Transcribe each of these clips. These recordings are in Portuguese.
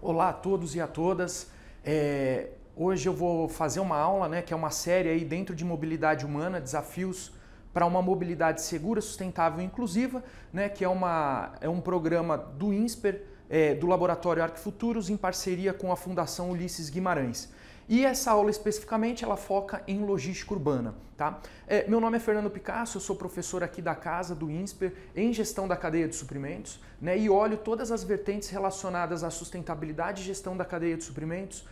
Olá a todos e a todas. Hoje eu vou fazer uma aula, que é uma série aí dentro de mobilidade humana, desafios para uma mobilidade segura, sustentável e inclusiva, que é um programa do INSPER, do Laboratório Arquifuturos, em parceria com a Fundação Ulisses Guimarães. E essa aula especificamente ela foca em logística urbana. Tá? Meu nome é Fernando Picasso, eu sou professor aqui da casa do INSPER em gestão da cadeia de suprimentos, e olho todas as vertentes relacionadas à sustentabilidade e gestão da cadeia de suprimentos,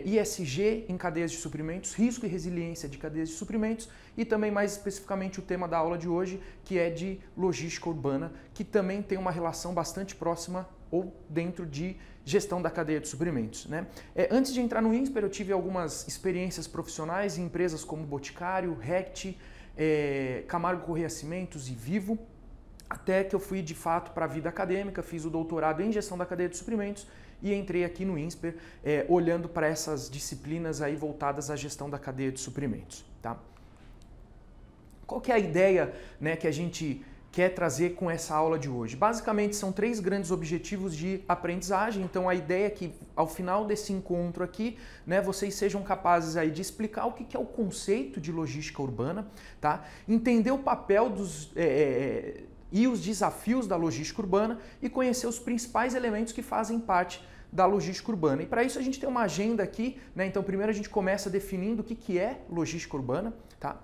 ISG em cadeias de suprimentos, risco e resiliência de cadeias de suprimentos e também mais especificamente o tema da aula de hoje, que é de logística urbana, que também tem uma relação bastante próxima ou dentro de gestão da cadeia de suprimentos. Antes de entrar no INSPER, eu tive algumas experiências profissionais em empresas como Boticário, Rect, Camargo Corrêa Cimentos e Vivo, até que eu fui de fato para a vida acadêmica, fiz o doutorado em gestão da cadeia de suprimentos e entrei aqui no INSPER olhando para essas disciplinas aí voltadas à gestão da cadeia de suprimentos. Tá? Qual que é a ideia que a gente quer trazer com essa aula de hoje? Basicamente são 3 grandes objetivos de aprendizagem, então a ideia é que ao final desse encontro aqui, vocês sejam capazes aí de explicar o que é o conceito de logística urbana, tá? Entender o papel e os desafios da logística urbana e conhecer os principais elementos que fazem parte da logística urbana. E para isso a gente tem uma agenda aqui, então primeiro a gente começa definindo o que é logística urbana, tá?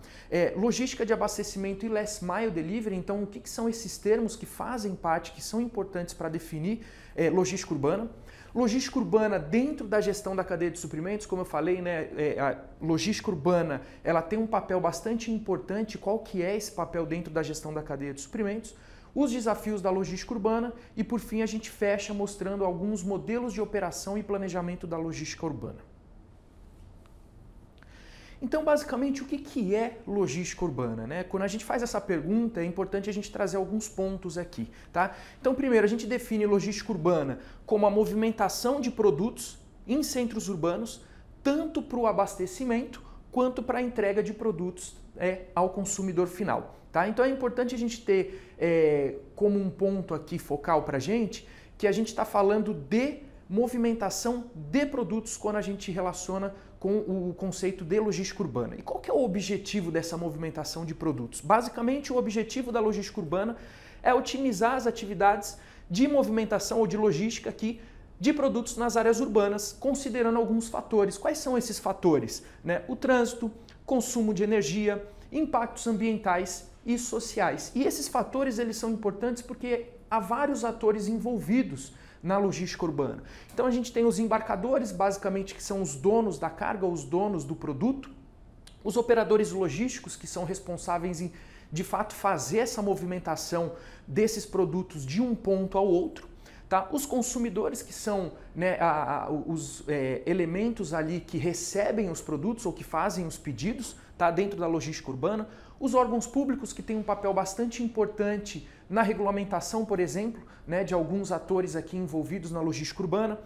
Logística de abastecimento e last mile delivery, então o que são esses termos que fazem parte, que são importantes para definir logística urbana. Logística urbana dentro da gestão da cadeia de suprimentos, como eu falei, a logística urbana ela tem um papel bastante importante. Qual que é esse papel dentro da gestão da cadeia de suprimentos? Os desafios da logística urbana e, por fim, a gente fecha mostrando alguns modelos de operação e planejamento da logística urbana. Então, basicamente, o que é logística urbana? Quando a gente faz essa pergunta, é importante a gente trazer alguns pontos aqui. Tá? Então, primeiro, a gente define logística urbana como a movimentação de produtos em centros urbanos, tanto para o abastecimento quanto para a entrega de produtos ao consumidor final. Tá? Então é importante a gente ter como um ponto aqui focal para a gente que a gente está falando de movimentação de produtos quando a gente relaciona com o conceito de logística urbana. E qual que é o objetivo dessa movimentação de produtos? Basicamente o objetivo da logística urbana é otimizar as atividades de movimentação ou de logística aqui de produtos nas áreas urbanas, considerando alguns fatores. Quais são esses fatores? O trânsito, consumo de energia, impactos ambientais e sociais. E esses fatores eles são importantes porque há vários atores envolvidos na logística urbana. Então a gente tem os embarcadores, basicamente, que são os donos da carga, os donos do produto, os operadores logísticos, que são responsáveis em, de fato, fazer essa movimentação desses produtos de um ponto ao outro. Tá? Os consumidores, que são os elementos ali que recebem os produtos ou que fazem os pedidos, tá? Dentro da logística urbana. Os órgãos públicos, que têm um papel bastante importante na regulamentação, por exemplo, de alguns atores aqui envolvidos na logística urbana.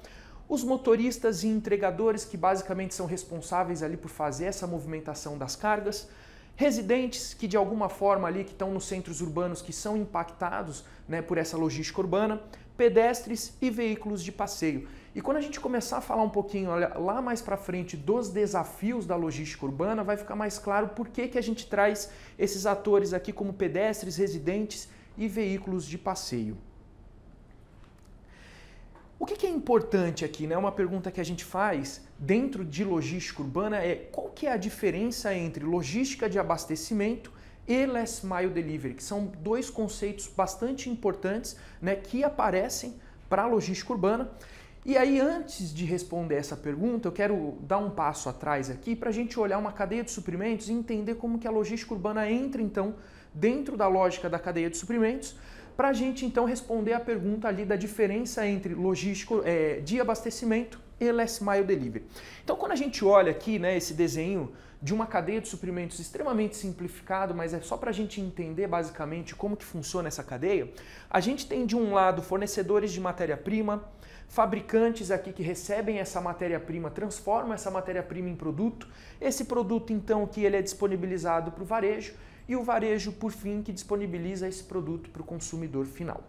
Os motoristas e entregadores, que basicamente são responsáveis ali por fazer essa movimentação das cargas. Residentes que de alguma forma ali que estão nos centros urbanos que são impactados por essa logística urbana, pedestres e veículos de passeio. E quando a gente começar a falar um pouquinho lá mais para frente dos desafios da logística urbana, vai ficar mais claro por que a gente traz esses atores aqui como pedestres, residentes e veículos de passeio. O que é importante aqui, Uma pergunta que a gente faz dentro de logística urbana é qual que é a diferença entre logística de abastecimento e last mile delivery, que são 2 conceitos bastante importantes que aparecem para a logística urbana. E aí, antes de responder essa pergunta, eu quero dar um passo atrás aqui para a gente olhar uma cadeia de suprimentos e entender como que a logística urbana entra, então, dentro da lógica da cadeia de suprimentos, para a gente, então, responder a pergunta ali da diferença entre logística de abastecimento e last mile delivery. Então, quando a gente olha aqui, esse desenho de uma cadeia de suprimentos extremamente simplificado, mas é só para a gente entender basicamente como que funciona essa cadeia, a gente tem de um lado fornecedores de matéria-prima, fabricantes aqui que recebem essa matéria-prima, transformam essa matéria-prima em produto, esse produto então que ele é disponibilizado para o varejo e o varejo, por fim, que disponibiliza esse produto para o consumidor final.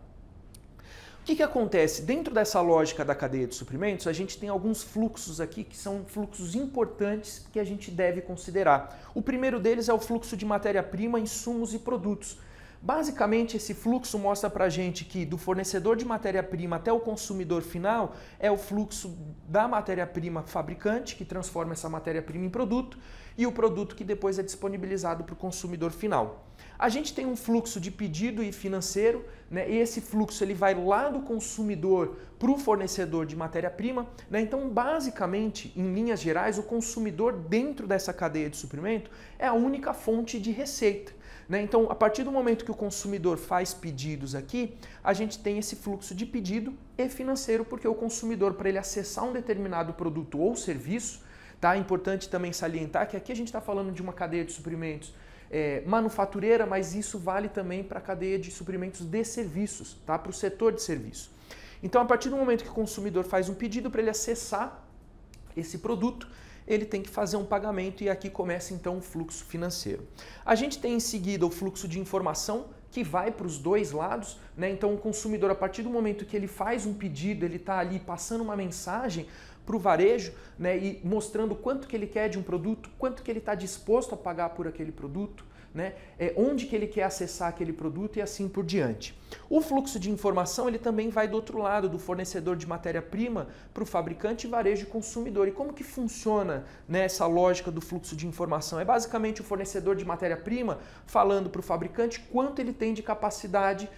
O que acontece? Dentro dessa lógica da cadeia de suprimentos, a gente tem alguns fluxos aqui que são fluxos importantes que a gente deve considerar. O primeiro deles é o fluxo de matéria-prima, insumos e produtos. Basicamente, esse fluxo mostra para a gente que do fornecedor de matéria-prima até o consumidor final é o fluxo da matéria-prima fabricante, que transforma essa matéria-prima em produto, e o produto que depois é disponibilizado para o consumidor final. A gente tem um fluxo de pedido e financeiro, né? E esse fluxo ele vai lá do consumidor para o fornecedor de matéria-prima, né? Então, basicamente, em linhas gerais, o consumidor dentro dessa cadeia de suprimento é a única fonte de receita. Então, a partir do momento que o consumidor faz pedidos aqui, a gente tem esse fluxo de pedido e financeiro, porque o consumidor, para ele acessar um determinado produto ou serviço, tá? É importante também salientar que aqui a gente está falando de uma cadeia de suprimentos manufatureira, mas isso vale também para a cadeia de suprimentos de serviços, tá? Para o setor de serviço. Então, a partir do momento que o consumidor faz um pedido para ele acessar esse produto, ele tem que fazer um pagamento e aqui começa então o fluxo financeiro. A gente tem em seguida o fluxo de informação que vai para os dois lados, né? Então o consumidor, a partir do momento que ele faz um pedido, ele está ali passando uma mensagem para o varejo, né? E mostrando quanto que ele quer de um produto, quanto que ele está disposto a pagar por aquele produto, né? Onde que ele quer acessar aquele produto e assim por diante. O fluxo de informação ele também vai do outro lado, do fornecedor de matéria-prima para o fabricante, varejo e consumidor. E como que funciona, né, essa lógica do fluxo de informação? É basicamente o fornecedor de matéria-prima falando para o fabricante quanto ele tem de capacidade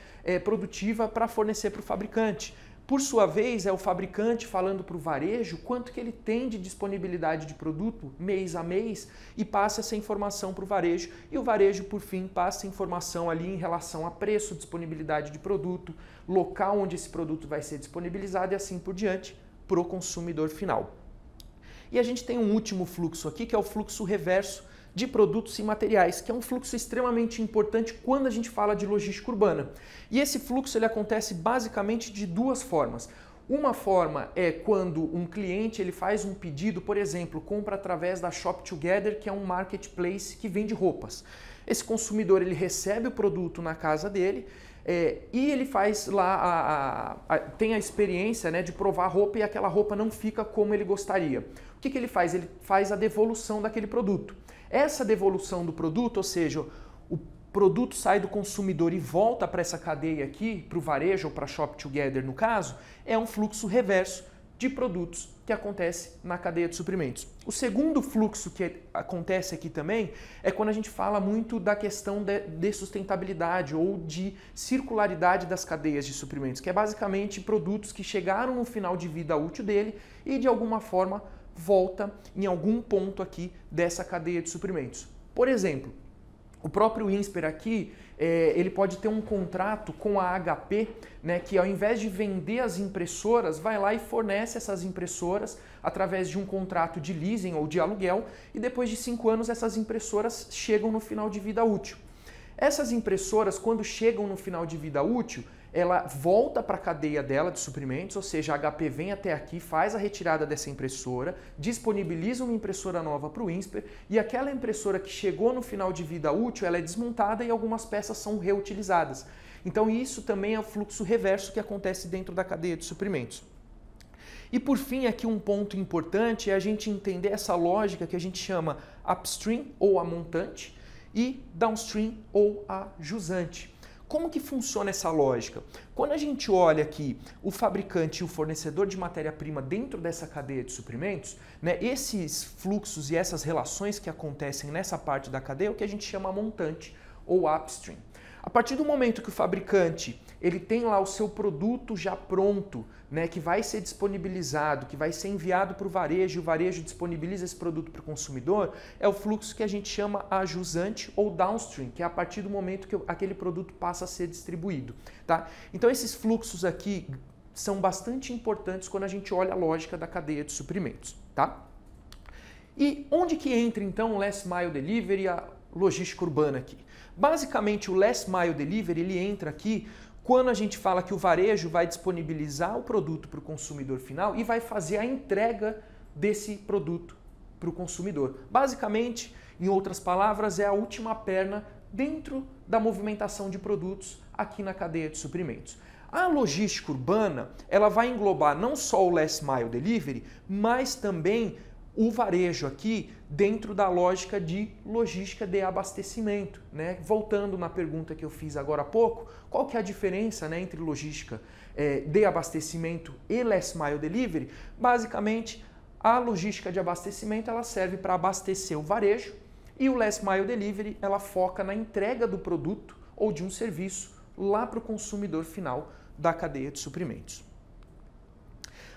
produtiva para fornecer para o fabricante. Por sua vez, é o fabricante falando para o varejo quanto que ele tem de disponibilidade de produto mês a mês e passa essa informação para o varejo. E o varejo, por fim, passa informação ali em relação a preço, disponibilidade de produto, local onde esse produto vai ser disponibilizado e assim por diante para o consumidor final. E a gente tem um último fluxo aqui, que é o fluxo reverso de produtos e materiais, que é um fluxo extremamente importante quando a gente fala de logística urbana. E esse fluxo ele acontece basicamente de duas formas. Uma forma é quando um cliente ele faz um pedido, por exemplo, compra através da Shop Together, que é um marketplace que vende roupas. Esse consumidor ele recebe o produto na casa dele e ele faz lá, tem a experiência, né, de provar a roupa e aquela roupa não fica como ele gostaria. O que ele faz? Ele faz a devolução daquele produto. Essa devolução do produto, ou seja, o produto sai do consumidor e volta para essa cadeia aqui, para o varejo ou para a Shop Together no caso, é um fluxo reverso de produtos que acontece na cadeia de suprimentos. O segundo fluxo que acontece aqui também é quando a gente fala muito da questão de sustentabilidade ou de circularidade das cadeias de suprimentos, que é basicamente produtos que chegaram no final de vida útil dele e de alguma forma volta em algum ponto aqui dessa cadeia de suprimentos. Por exemplo, o próprio INSPER aqui, ele pode ter um contrato com a HP, né, que ao invés de vender as impressoras, vai lá e fornece essas impressoras através de um contrato de leasing ou de aluguel e depois de 5 anos essas impressoras chegam no final de vida útil. Essas impressoras, quando chegam no final de vida útil, ela volta para a cadeia dela de suprimentos, ou seja, a HP vem até aqui, faz a retirada dessa impressora, disponibiliza uma impressora nova para o INSPER e aquela impressora que chegou no final de vida útil, ela é desmontada e algumas peças são reutilizadas. Então isso também é o fluxo reverso que acontece dentro da cadeia de suprimentos. E por fim, aqui um ponto importante é a gente entender essa lógica que a gente chama upstream ou a montante e downstream ou a jusante. Como que funciona essa lógica? Quando a gente olha aqui o fabricante e o fornecedor de matéria-prima dentro dessa cadeia de suprimentos, né, esses fluxos e essas relações que acontecem nessa parte da cadeia é o que a gente chama montante ou upstream. A partir do momento que o fabricante ele tem lá o seu produto já pronto, né, que vai ser disponibilizado, que vai ser enviado para o varejo, e o varejo disponibiliza esse produto para o consumidor, é o fluxo que a gente chama a jusante ou downstream, que é a partir do momento que aquele produto passa a ser distribuído. Tá? Então esses fluxos aqui são bastante importantes quando a gente olha a lógica da cadeia de suprimentos. Tá? E onde que entra então o Last Mile Delivery e a logística urbana aqui? Basicamente o Last Mile Delivery ele entra aqui quando a gente fala que o varejo vai disponibilizar o produto para o consumidor final e vai fazer a entrega desse produto para o consumidor. Basicamente, em outras palavras, é a última perna dentro da movimentação de produtos aqui na cadeia de suprimentos. A logística urbana, ela vai englobar não só o Last Mile Delivery, mas também o varejo aqui dentro da lógica de logística de abastecimento, né? Voltando na pergunta que eu fiz agora há pouco, qual que é a diferença, né, entre logística de abastecimento e Last Mile Delivery? Basicamente, a logística de abastecimento ela serve para abastecer o varejo e o Last Mile Delivery ela foca na entrega do produto ou de um serviço lá para o consumidor final da cadeia de suprimentos.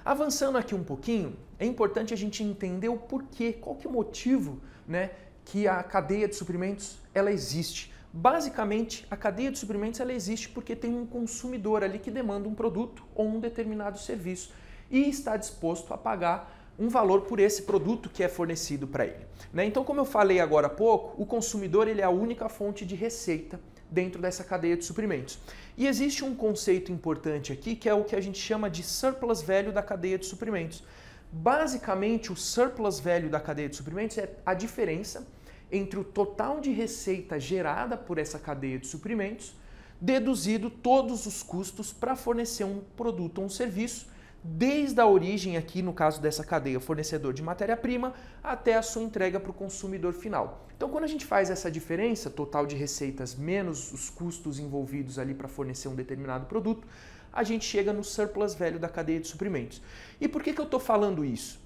Avançando aqui um pouquinho, é importante a gente entender o porquê, qual que é o motivo, né, que a cadeia de suprimentos ela existe. Basicamente, a cadeia de suprimentos ela existe porque tem um consumidor ali que demanda um produto ou um determinado serviço e está disposto a pagar um valor por esse produto que é fornecido para ele, né? Então, como eu falei agora há pouco, o consumidor ele é a única fonte de receita dentro dessa cadeia de suprimentos. E existe um conceito importante aqui que é o que a gente chama de surplus value da cadeia de suprimentos. Basicamente, o surplus value da cadeia de suprimentos é a diferença entre o total de receita gerada por essa cadeia de suprimentos, deduzido todos os custos para fornecer um produto ou um serviço, desde a origem aqui, no caso dessa cadeia, fornecedor de matéria-prima, até a sua entrega para o consumidor final. Então, quando a gente faz essa diferença, total de receitas menos os custos envolvidos ali para fornecer um determinado produto, a gente chega no surplus value da cadeia de suprimentos. E por que eu estou falando isso?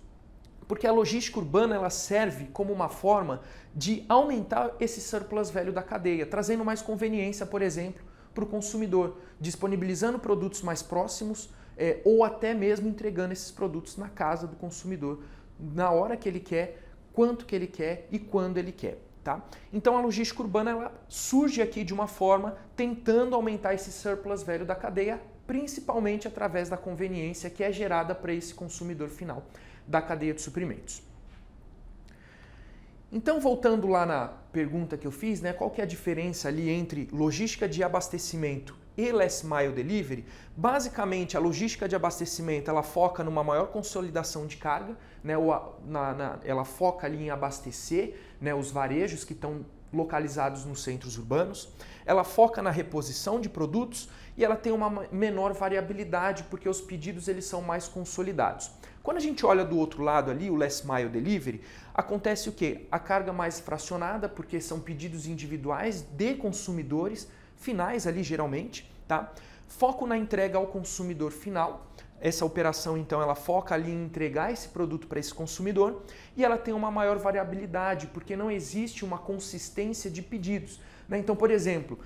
Porque a logística urbana ela serve como uma forma de aumentar esse surplus value da cadeia, trazendo mais conveniência, por exemplo, para o consumidor, disponibilizando produtos mais próximos, ou até mesmo entregando esses produtos na casa do consumidor, na hora que ele quer, quanto que ele quer e quando ele quer. Tá? Então a logística urbana ela surge aqui de uma forma tentando aumentar esse surplus value da cadeia, principalmente através da conveniência que é gerada para esse consumidor final da cadeia de suprimentos. Então, voltando lá na pergunta que eu fiz, né, qual que é a diferença ali entre logística de abastecimento e Last Mile Delivery? Basicamente, a logística de abastecimento ela foca numa maior consolidação de carga, né, ela foca ali em abastecer, né, os varejos que estão localizados nos centros urbanos, ela foca na reposição de produtos e ela tem uma menor variabilidade porque os pedidos eles são mais consolidados. Quando a gente olha do outro lado ali, o Last Mile Delivery, acontece o quê? A carga mais fracionada, porque são pedidos individuais de consumidores finais ali geralmente, tá? Foco na entrega ao consumidor final. Essa operação, então, ela foca ali em entregar esse produto para esse consumidor e ela tem uma maior variabilidade, porque não existe uma consistência de pedidos, né? Então, por exemplo,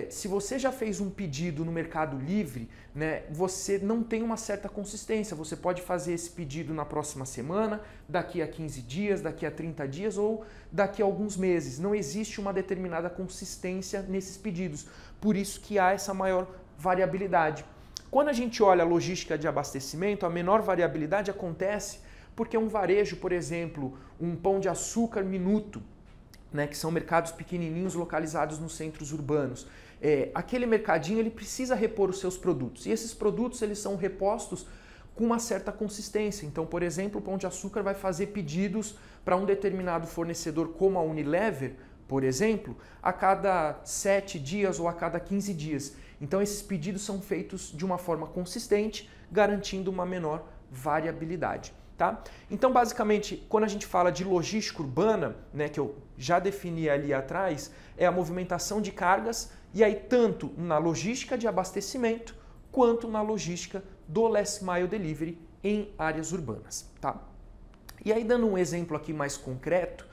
se você já fez um pedido no Mercado Livre, né, você não tem uma certa consistência. Você pode fazer esse pedido na próxima semana, daqui a 15 dias, daqui a 30 dias ou daqui a alguns meses. Não existe uma determinada consistência nesses pedidos. Por isso que há essa maior variabilidade. Quando a gente olha a logística de abastecimento, a menor variabilidade acontece porque um varejo, por exemplo, um pão de açúcar minuto, né, que são mercados pequenininhos localizados nos centros urbanos, aquele mercadinho ele precisa repor os seus produtos e esses produtos eles são repostos com uma certa consistência. Então, por exemplo, o pão de açúcar vai fazer pedidos para um determinado fornecedor como a Unilever, por exemplo, a cada 7 dias ou a cada 15 dias. Então esses pedidos são feitos de uma forma consistente, garantindo uma menor variabilidade. Tá? Então basicamente, quando a gente fala de logística urbana, né, que eu já defini ali atrás, é a movimentação de cargas e aí tanto na logística de abastecimento quanto na logística do Last Mile Delivery em áreas urbanas. Tá? E aí dando um exemplo aqui mais concreto,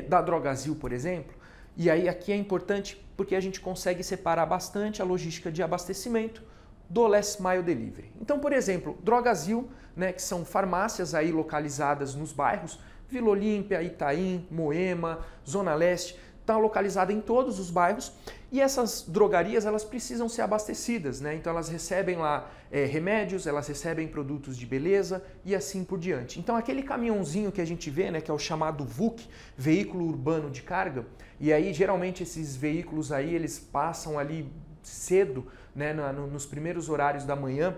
da Drogasil, por exemplo, e aí aqui é importante porque a gente consegue separar bastante a logística de abastecimento do Last Mile Delivery. Então, por exemplo, Drogasil, né, que são farmácias aí localizadas nos bairros, Vila Olímpia, Itaim, Moema, Zona Leste, está localizada em todos os bairros e essas drogarias elas precisam ser abastecidas, né? Então elas recebem lá remédios, elas recebem produtos de beleza e assim por diante. Então aquele caminhãozinho que a gente vê, né, que é o chamado VUC, Veículo Urbano de Carga, e aí geralmente esses veículos aí eles passam ali cedo, né, nos primeiros horários da manhã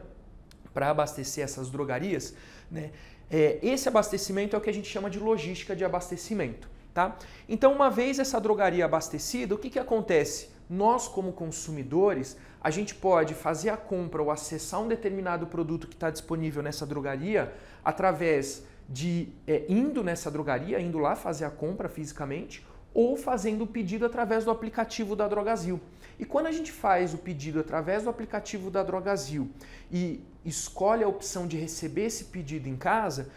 para abastecer essas drogarias, né? Esse abastecimento é o que a gente chama de logística de abastecimento. Tá? Então, uma vez essa drogaria abastecida, o que acontece? nós como consumidores, a gente pode fazer a compra ou acessar um determinado produto que está disponível nessa drogaria através de indo nessa drogaria, indo lá fazer a compra fisicamente, ou fazendo o pedido através do aplicativo da Drogasil. E quando a gente faz o pedido através do aplicativo da Drogasil e escolhe a opção de receber esse pedido em casa,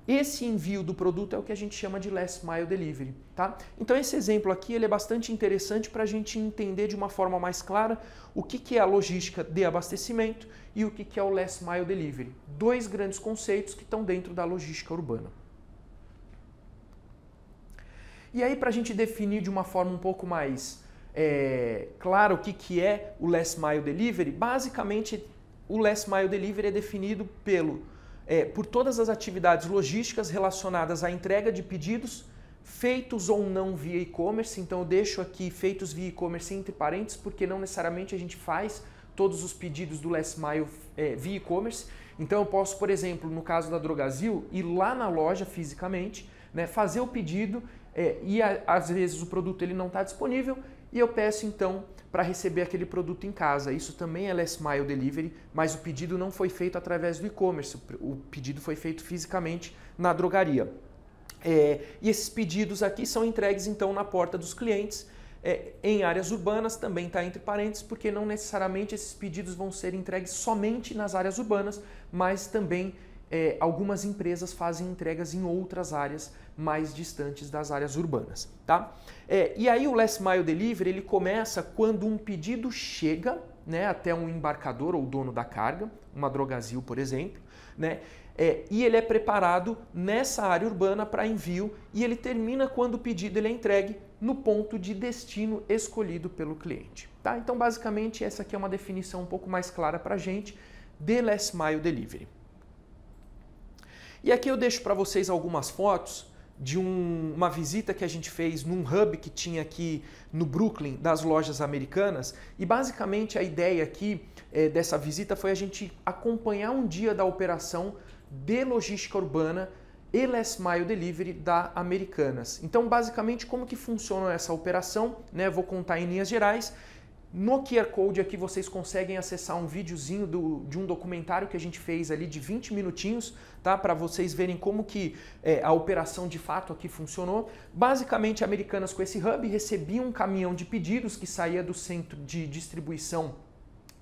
esse envio do produto é o que a gente chama de Last Mile Delivery, tá? Então esse exemplo aqui ele é bastante interessante para a gente entender de uma forma mais clara o que é a logística de abastecimento e o que é o Last Mile Delivery. Dois grandes conceitos que estão dentro da logística urbana. E aí para a gente definir de uma forma um pouco mais clara o que é o Last Mile Delivery, basicamente o Last Mile Delivery é definido por todas as atividades logísticas relacionadas à entrega de pedidos feitos ou não via e-commerce. Então eu deixo aqui feitos via e-commerce entre parênteses, porque não necessariamente a gente faz todos os pedidos do Last Mile via e-commerce. Então eu posso, por exemplo, no caso da Drogasil, ir lá na loja fisicamente, né, fazer o pedido e às vezes o produto ele não está disponível e eu peço então para receber aquele produto em casa. Isso também é Last Mile Delivery, mas o pedido não foi feito através do e-commerce, o pedido foi feito fisicamente na drogaria. E esses pedidos aqui são entregues então na porta dos clientes, em áreas urbanas, também está entre parênteses, porque não necessariamente esses pedidos vão ser entregues somente nas áreas urbanas, mas também algumas empresas fazem entregas em outras áreas mais distantes das áreas urbanas, tá? E aí o Last Mile Delivery ele começa quando um pedido chega, né, até um embarcador ou dono da carga, uma Drogasil, por exemplo, né? E ele é preparado nessa área urbana para envio e ele termina quando o pedido ele é entregue no ponto de destino escolhido pelo cliente, tá? Então basicamente essa aqui é uma definição um pouco mais clara para a gente de Last Mile Delivery. E aqui eu deixo para vocês algumas fotos de uma visita que a gente fez num hub que tinha aqui no Brooklyn das lojas americanas e basicamente a ideia aqui dessa visita foi a gente acompanhar um dia da operação de logística urbana e Last Mile Delivery da Americanas. Então basicamente como que funciona essa operação, né? Vou contar em linhas gerais. No QR Code aqui vocês conseguem acessar um videozinho de um documentário que a gente fez ali de 20 minutinhos, tá? Para vocês verem como que a operação de fato aqui funcionou. Basicamente, Americanas com esse hub recebia um caminhão de pedidos que saía do centro de distribuição,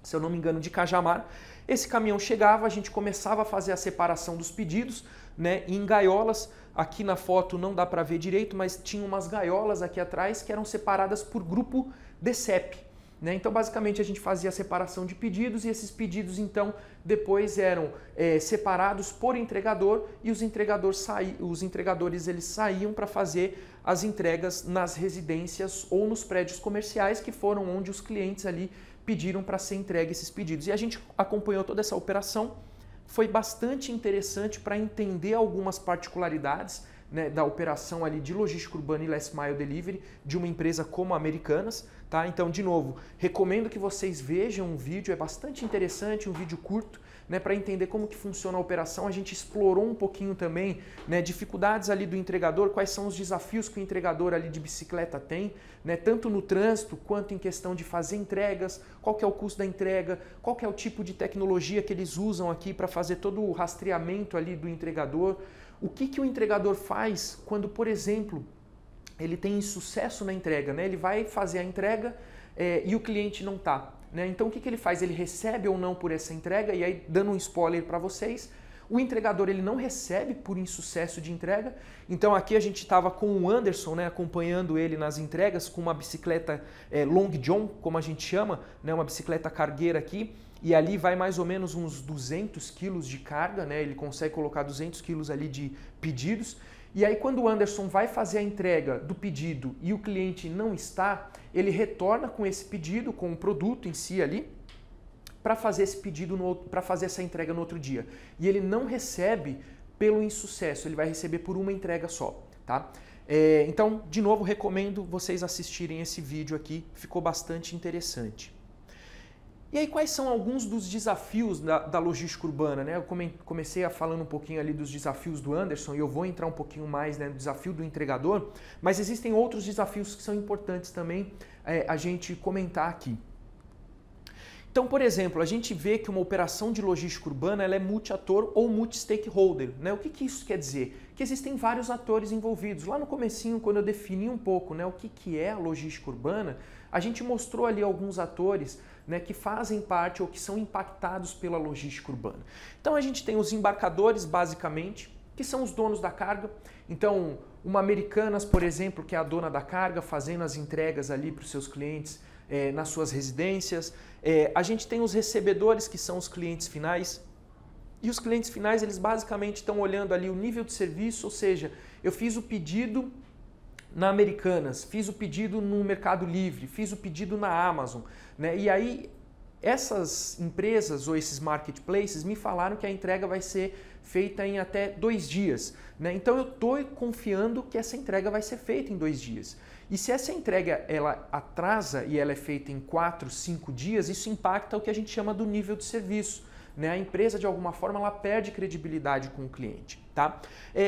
se eu não me engano, de Cajamar. Esse caminhão chegava, a gente começava a fazer a separação dos pedidos, né, em gaiolas. Aqui na foto não dá para ver direito, mas tinha umas gaiolas aqui atrás que eram separadas por grupo de CEP. Então, basicamente, a gente fazia a separação de pedidos e esses pedidos, então, depois eram separados por entregador e os entregadores eles saíam para fazer as entregas nas residências ou nos prédios comerciais, que foram onde os clientes ali pediram para ser entregue esses pedidos. E a gente acompanhou toda essa operação, foi bastante interessante para entender algumas particularidades, né, da operação ali de logística urbana e Last Mile Delivery de uma empresa como a Americanas, tá? Então, de novo, recomendo que vocês vejam um vídeo, é bastante interessante, um vídeo curto, né, para entender como que funciona a operação. A gente explorou um pouquinho também, né, dificuldades ali do entregador, quais são os desafios que o entregador ali de bicicleta tem, né, tanto no trânsito quanto em questão de fazer entregas, qual que é o custo da entrega, qual que é o tipo de tecnologia que eles usam aqui para fazer todo o rastreamento ali do entregador. O que o entregador faz quando, por exemplo, ele tem insucesso na entrega, né? Ele vai fazer a entrega e o cliente não está, né? Então o que ele faz? Ele recebe ou não por essa entrega? E aí, dando um spoiler para vocês, o entregador ele não recebe por insucesso de entrega. Então aqui a gente estava com o Anderson, né, acompanhando ele nas entregas com uma bicicleta Long John, como a gente chama, né, uma bicicleta cargueira aqui. E ali vai mais ou menos uns 200 quilos de carga, né? Ele consegue colocar 200 quilos ali de pedidos. E aí quando o Anderson vai fazer a entrega do pedido e o cliente não está, ele retorna com esse pedido, com o produto em si ali, para fazer esse pedido, para fazer essa entrega no outro dia. E ele não recebe pelo insucesso, ele vai receber por uma entrega só, tá? Então, de novo, recomendo vocês assistirem esse vídeo aqui, ficou bastante interessante. E aí, quais são alguns dos desafios da logística urbana, né? Eu comecei falando um pouquinho ali dos desafios do Anderson e eu vou entrar um pouquinho mais, né, no desafio do entregador, mas existem outros desafios que são importantes também a gente comentar aqui. Então, por exemplo, a gente vê que uma operação de logística urbana ela é multi-ator ou multi-stakeholder, né? O que isso quer dizer? Que existem vários atores envolvidos. Lá no comecinho, quando eu defini um pouco, né, o que é a logística urbana, a gente mostrou ali alguns atores, né, que fazem parte ou que são impactados pela logística urbana. Então a gente tem os embarcadores, basicamente, que são os donos da carga. Então, uma Americanas, por exemplo, que é a dona da carga, fazendo as entregas ali para os seus clientes nas suas residências. A gente tem os recebedores, que são os clientes finais. E os clientes finais, eles basicamente estão olhando ali o nível de serviço, ou seja, eu fiz o pedido na Americanas, fiz o pedido no Mercado Livre, fiz o pedido na Amazon, né? E aí essas empresas ou esses marketplaces me falaram que a entrega vai ser feita em até 2 dias, né? Então eu estou confiando que essa entrega vai ser feita em 2 dias. E se essa entrega ela atrasa e ela é feita em 4, 5 dias, isso impacta o que a gente chama do nível de serviço, né? A empresa de alguma forma ela perde credibilidade com o cliente, tá?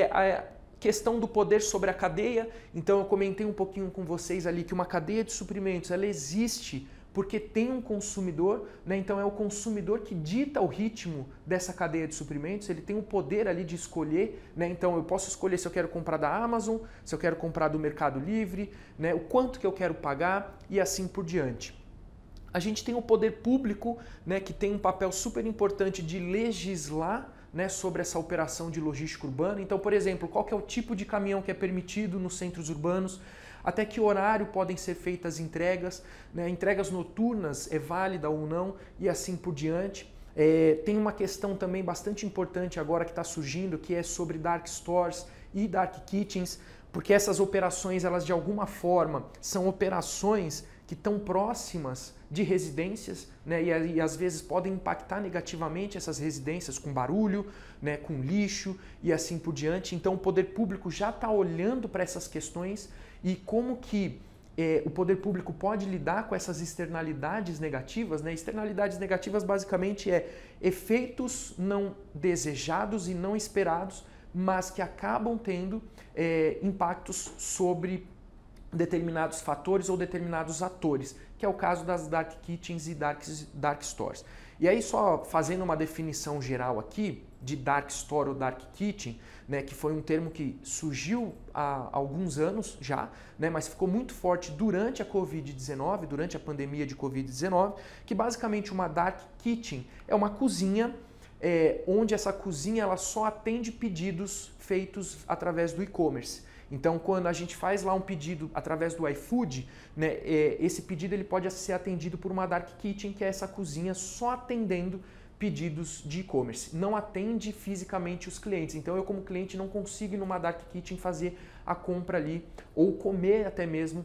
A questão do poder sobre a cadeia, então eu comentei um pouquinho com vocês ali que uma cadeia de suprimentos ela existe porque tem um consumidor, né? Então é o consumidor que dita o ritmo dessa cadeia de suprimentos, ele tem o poder ali de escolher, né? Então eu posso escolher se eu quero comprar da Amazon, se eu quero comprar do Mercado Livre, né? O quanto que eu quero pagar e assim por diante. A gente tem o poder público, né, que tem um papel super importante de legislar, né, sobre essa operação de logística urbana. Então, por exemplo, qual que é o tipo de caminhão que é permitido nos centros urbanos, até que horário podem ser feitas entregas, né, entregas noturnas é válida ou não e assim por diante. Tem uma questão também bastante importante agora que está surgindo, que é sobre dark stores e dark kitchens, porque essas operações, elas de alguma forma são operações que estão próximas de residências, né, e às vezes podem impactar negativamente essas residências com barulho, né, com lixo e assim por diante. Então o poder público já está olhando para essas questões e como que o poder público pode lidar com essas externalidades negativas, né? Externalidades negativas basicamente efeitos não desejados e não esperados, mas que acabam tendo impactos sobre determinados fatores ou determinados atores, que é o caso das dark kitchens e dark stores. E aí só fazendo uma definição geral aqui de dark store ou dark kitchen, né, que foi um termo que surgiu há alguns anos já, né, mas ficou muito forte durante a Covid-19, durante a pandemia de Covid-19, que basicamente uma dark kitchen é uma cozinha onde essa cozinha ela só atende pedidos feitos através do e-commerce. Então, quando a gente faz lá um pedido através do iFood, né, esse pedido ele pode ser atendido por uma dark kitchen, que é essa cozinha só atendendo pedidos de e-commerce. Não atende fisicamente os clientes. Então, eu como cliente não consigo ir numa dark kitchen fazer a compra ali ou comer até mesmo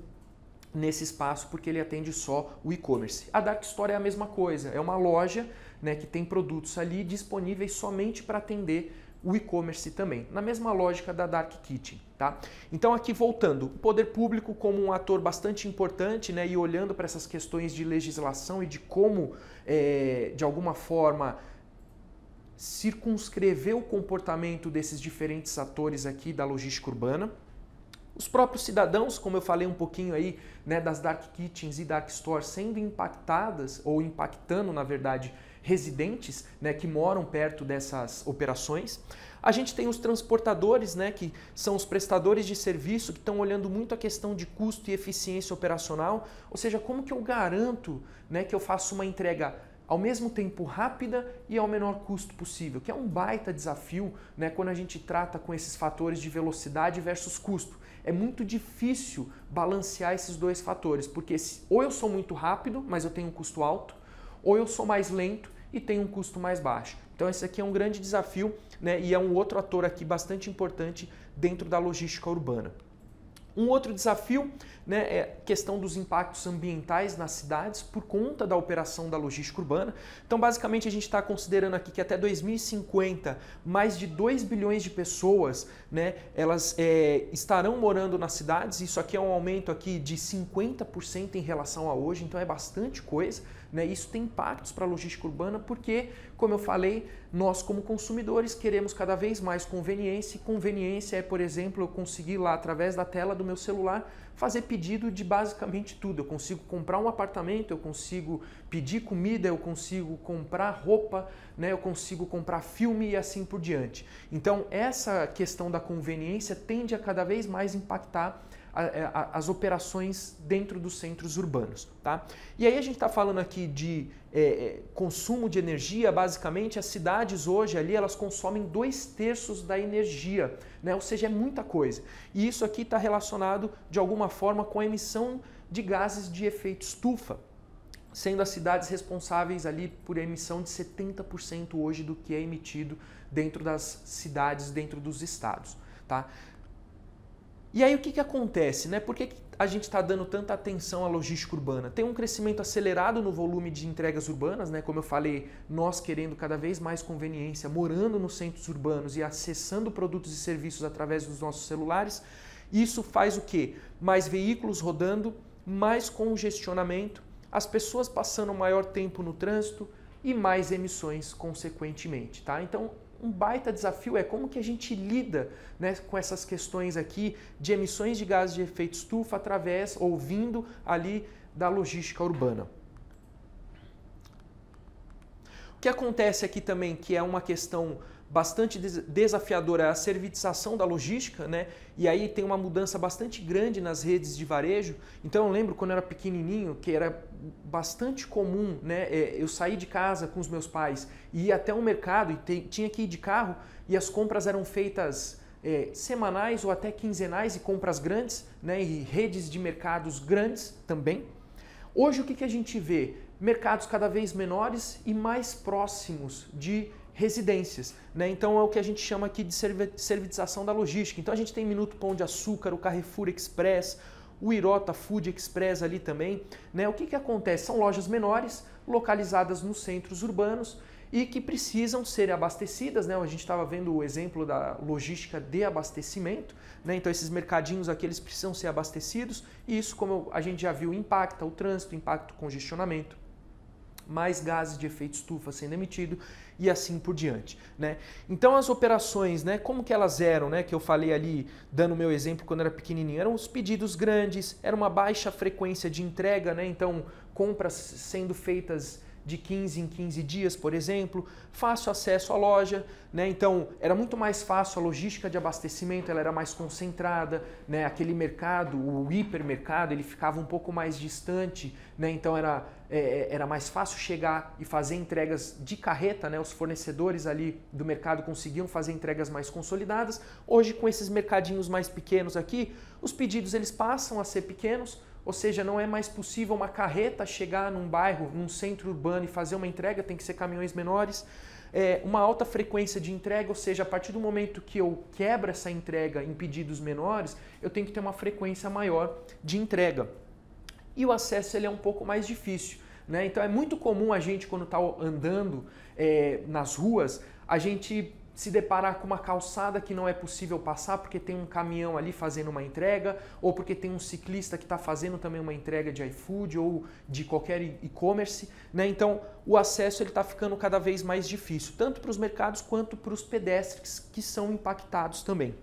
nesse espaço, porque ele atende só o e-commerce. A dark store é a mesma coisa. É uma loja, né, que tem produtos ali disponíveis somente para atender o e-commerce também, na mesma lógica da dark kitchen, tá? Então aqui voltando, o poder público como um ator bastante importante, né, e olhando para essas questões de legislação e de como, de alguma forma, circunscrever o comportamento desses diferentes atores aqui da logística urbana. Os próprios cidadãos, como eu falei um pouquinho aí, né, das dark kitchens e dark stores sendo impactadas, ou impactando, na verdade, residentes, né, que moram perto dessas operações. A gente tem os transportadores, né, que são os prestadores de serviço que estão olhando muito a questão de custo e eficiência operacional, ou seja, como que eu garanto, né, que eu faço uma entrega ao mesmo tempo rápida e ao menor custo possível, que é um baita desafio, né, quando a gente trata com esses fatores de velocidade versus custo. É muito difícil balancear esses dois fatores, porque ou eu sou muito rápido, mas eu tenho um custo alto, ou eu sou mais lento e tenho um custo mais baixo. Então esse aqui é um grande desafio, né, e é um outro ator aqui bastante importante dentro da logística urbana. Um outro desafio, né, é a questão dos impactos ambientais nas cidades por conta da operação da logística urbana. Então, basicamente, a gente está considerando aqui que até 2050, mais de 2 bilhões de pessoas, né, elas estarão morando nas cidades. Isso aqui é um aumento aqui de 50% em relação a hoje, então é bastante coisa, né? Isso tem impactos para a logística urbana porque, como eu falei, nós como consumidores queremos cada vez mais conveniência, e conveniência é, por exemplo, eu conseguir lá através da tela do meu celular fazer pedido de basicamente tudo. Eu consigo comprar um apartamento, eu consigo pedir comida, eu consigo comprar roupa, né? Eu consigo comprar filme e assim por diante. Então essa questão da conveniência tende a cada vez mais impactar as operações dentro dos centros urbanos, tá? E aí a gente está falando aqui de consumo de energia. Basicamente as cidades hoje ali elas consomem 2/3 da energia, né? Ou seja, é muita coisa. E isso aqui está relacionado de alguma forma com a emissão de gases de efeito estufa, sendo as cidades responsáveis ali por emissão de 70% hoje do que é emitido dentro das cidades, dentro dos estados, tá? E aí o que acontece, né? Por que a gente está dando tanta atenção à logística urbana? Tem um crescimento acelerado no volume de entregas urbanas, né? Como eu falei, nós querendo cada vez mais conveniência, morando nos centros urbanos e acessando produtos e serviços através dos nossos celulares. Isso faz o quê? Mais veículos rodando, mais congestionamento, as pessoas passando maior tempo no trânsito e mais emissões consequentemente, tá? Então, um baita desafio é como que a gente lida, né, com essas questões aqui de emissões de gases de efeito estufa através ou vindo ali da logística urbana. O que acontece aqui também, que é uma questão bastante desafiadora, é a servitização da logística, né? E aí tem uma mudança bastante grande nas redes de varejo. Então eu lembro quando eu era pequenininho que era bastante comum, né? Eu sair de casa com os meus pais e ir até um mercado e tinha que ir de carro e as compras eram feitas semanais ou até quinzenais e compras grandes, né? E redes de mercados grandes também. Hoje o que a gente vê? Mercados cada vez menores e mais próximos de residências, né? Então é o que a gente chama aqui de servitização da logística. Então a gente tem Minuto Pão de Açúcar, o Carrefour Express, o Irota Food Express ali também, né? O que acontece? São lojas menores, localizadas nos centros urbanos e que precisam ser abastecidas, né? A gente estava vendo o exemplo da logística de abastecimento, né? Então esses mercadinhos aqui eles precisam ser abastecidos e isso, como a gente já viu, impacta o trânsito, impacta o congestionamento, mais gases de efeito estufa sendo emitido e assim por diante, né? Então as operações, né, como que elas eram, né, que eu falei ali, dando o meu exemplo quando era pequenininho, eram os pedidos grandes, era uma baixa frequência de entrega, né? Então compras sendo feitas de 15 em 15 dias, por exemplo, fácil acesso à loja, né? Então era muito mais fácil a logística de abastecimento, ela era mais concentrada, né? Aquele mercado, o hipermercado, ele ficava um pouco mais distante, né? Então era mais fácil chegar e fazer entregas de carreta, né? Os fornecedores ali do mercado conseguiam fazer entregas mais consolidadas. Hoje, com esses mercadinhos mais pequenos aqui, os pedidos eles passam a ser pequenos, ou seja, não é mais possível uma carreta chegar num bairro, num centro urbano e fazer uma entrega, tem que ser caminhões menores. Uma alta frequência de entrega, ou seja, a partir do momento que eu quebro essa entrega em pedidos menores, eu tenho que ter uma frequência maior de entrega. E o acesso ele é um pouco mais difícil, né? Então é muito comum a gente, quando está andando nas ruas, a gente se deparar com uma calçada que não é possível passar porque tem um caminhão ali fazendo uma entrega ou porque tem um ciclista que está fazendo também uma entrega de iFood ou de qualquer e-commerce, né? Então o acesso ele está ficando cada vez mais difícil, tanto para os mercados quanto para os pedestres que são impactados também.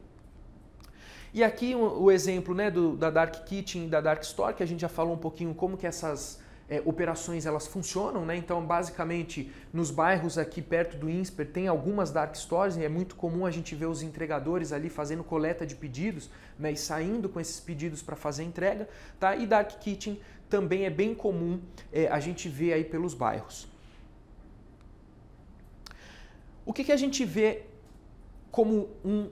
E aqui o exemplo, né, da Dark Kitchen e da Dark Store, que a gente já falou um pouquinho como que essas operações elas funcionam, né? Então basicamente nos bairros aqui perto do INSPER tem algumas Dark Stores e é muito comum a gente ver os entregadores ali fazendo coleta de pedidos, né, e saindo com esses pedidos para fazer entrega, tá? E Dark Kitchen também é bem comum a gente ver aí pelos bairros. O que a gente vê como um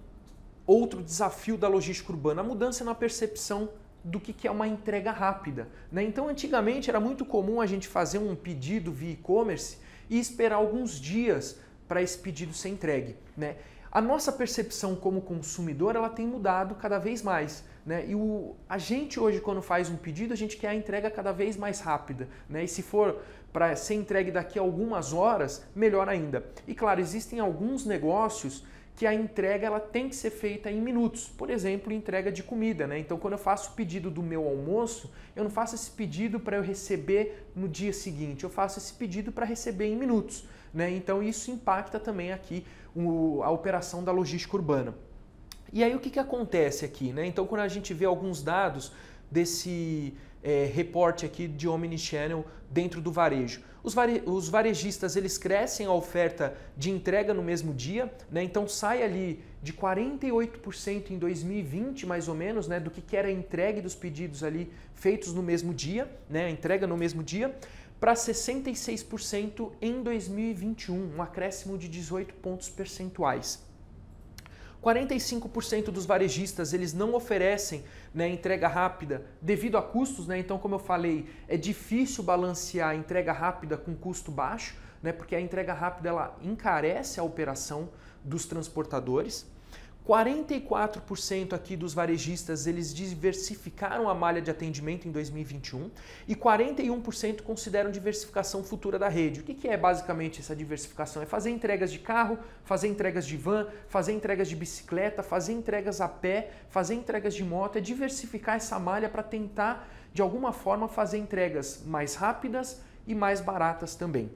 outro desafio da logística urbana? A mudança na percepção do que é uma entrega rápida, né? Então antigamente era muito comum a gente fazer um pedido via e-commerce e esperar alguns dias para esse pedido ser entregue, né? A nossa percepção como consumidor ela tem mudado cada vez mais, né? E a gente hoje quando faz um pedido a gente quer a entrega cada vez mais rápida, né? E se for para ser entregue daqui a algumas horas, melhor ainda. E claro, existem alguns negócios que a entrega ela tem que ser feita em minutos. Por exemplo, entrega de comida, né? Então, quando eu faço o pedido do meu almoço, eu não faço esse pedido para eu receber no dia seguinte, eu faço esse pedido para receber em minutos, né? Então, isso impacta também aqui a operação da logística urbana. E aí, o que acontece aqui, né? Então, quando a gente vê alguns dados desse reporte aqui de Omnichannel dentro do varejo. Os varejistas, eles crescem a oferta de entrega no mesmo dia, né? Então sai ali de 48% em 2020, mais ou menos, né? Do que era a entrega dos pedidos ali feitos no mesmo dia, né? A entrega no mesmo dia, para 66% em 2021, um acréscimo de 18 pontos percentuais. 45% dos varejistas eles não oferecem, né, entrega rápida devido a custos, né? Então, como eu falei, é difícil balancear a entrega rápida com custo baixo, né? Porque a entrega rápida ela encarece a operação dos transportadores. 44% aqui dos varejistas eles diversificaram a malha de atendimento em 2021 e 41% consideram diversificação futura da rede. O que é basicamente essa diversificação? É fazer entregas de carro, fazer entregas de van, fazer entregas de bicicleta, fazer entregas a pé, fazer entregas de moto, é diversificar essa malha para tentar, de alguma forma, fazer entregas mais rápidas e mais baratas também.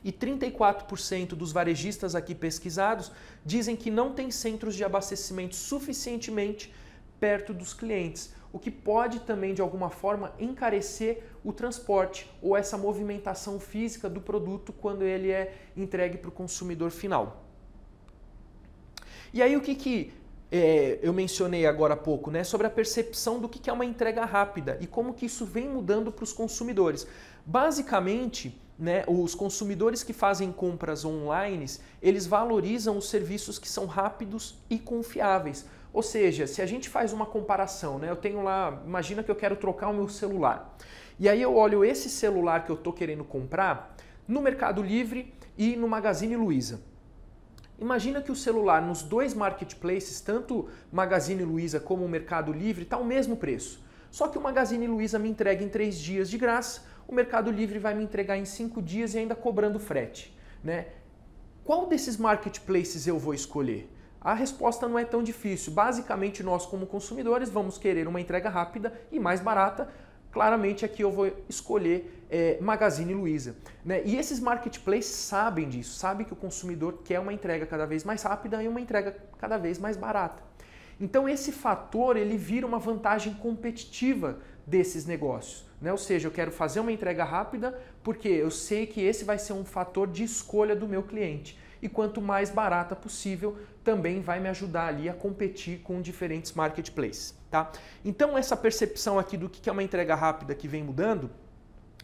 E 34% dos varejistas aqui pesquisados dizem que não tem centros de abastecimento suficientemente perto dos clientes, o que pode também, de alguma forma, encarecer o transporte ou essa movimentação física do produto quando ele é entregue para o consumidor final. E aí o que eu mencionei agora há pouco, né, sobre a percepção do que é uma entrega rápida e como que isso vem mudando para os consumidores. Basicamente, né, os consumidores que fazem compras online, eles valorizam os serviços que são rápidos e confiáveis. Ou seja, se a gente faz uma comparação, né, eu tenho lá, imagina que eu quero trocar o meu celular. E aí eu olho esse celular que eu estou querendo comprar no Mercado Livre e no Magazine Luiza. Imagina que o celular nos dois marketplaces, tanto Magazine Luiza como o Mercado Livre, está o mesmo preço. Só que o Magazine Luiza me entrega em 3 dias de graça, o Mercado Livre vai me entregar em 5 dias e ainda cobrando frete, né? Qual desses marketplaces eu vou escolher? A resposta não é tão difícil. Basicamente, nós como consumidores vamos querer uma entrega rápida e mais barata. Claramente aqui eu vou escolher Magazine Luiza, né? E esses marketplaces sabem disso, sabem que o consumidor quer uma entrega cada vez mais rápida e uma entrega cada vez mais barata. Então esse fator ele vira uma vantagem competitiva desses negócios, né? Ou seja, eu quero fazer uma entrega rápida porque eu sei que esse vai ser um fator de escolha do meu cliente. E quanto mais barata possível, também vai me ajudar ali a competir com diferentes marketplaces, tá? Então essa percepção aqui do que é uma entrega rápida que vem mudando,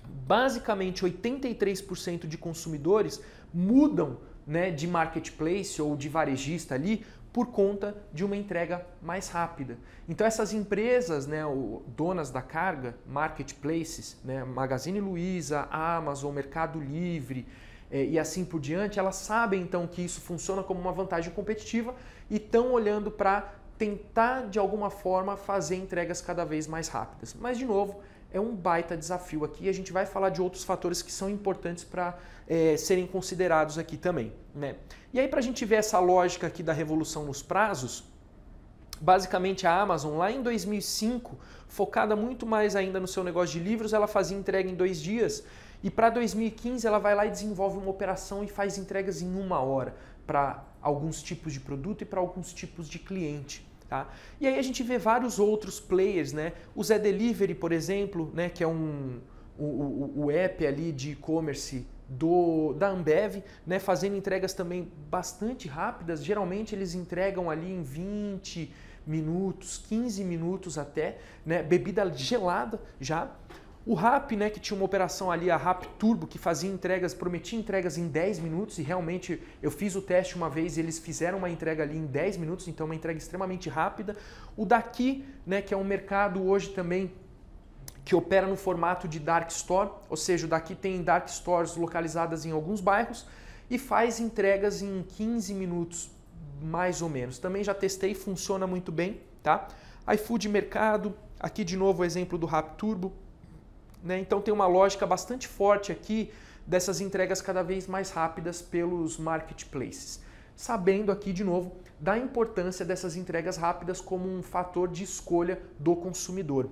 basicamente 83% de consumidores mudam, né, de marketplace ou de varejista ali por conta de uma entrega mais rápida. Então essas empresas, né, donas da carga, marketplaces, né, Magazine Luiza, Amazon, Mercado Livre, e assim por diante, elas sabem então que isso funciona como uma vantagem competitiva e estão olhando para tentar de alguma forma fazer entregas cada vez mais rápidas. Mas de novo, é um baita desafio aqui e a gente vai falar de outros fatores que são importantes para serem considerados aqui também, né? E aí para a gente ver essa lógica aqui da revolução nos prazos, basicamente a Amazon lá em 2005, focada muito mais ainda no seu negócio de livros, ela fazia entrega em 2 dias. E para 2015 ela vai lá e desenvolve uma operação e faz entregas em 1 hora para alguns tipos de produto e para alguns tipos de cliente. Tá? E aí a gente vê vários outros players, né? O Zé Delivery, por exemplo, né? Que é o app ali de e-commerce da Ambev, né? Fazendo entregas também bastante rápidas. Geralmente eles entregam ali em 20 minutos, 15 minutos até, né? Bebida gelada já. O Rappi, né, que tinha uma operação ali, a Rappi Turbo, que fazia entregas, prometia entregas em 10 minutos e realmente eu fiz o teste uma vez e eles fizeram uma entrega ali em 10 minutos, então uma entrega extremamente rápida. O Daqui, né, que é um mercado hoje também que opera no formato de Dark Store, ou seja, o Daqui tem Dark Stores localizadas em alguns bairros e faz entregas em 15 minutos, mais ou menos. Também já testei, funciona muito bem, tá? iFood Mercado, aqui de novo o exemplo do Rappi Turbo. Né? Então tem uma lógica bastante forte aqui dessas entregas cada vez mais rápidas pelos marketplaces. sabendo aqui de novo da importância dessas entregas rápidas como um fator de escolha do consumidor.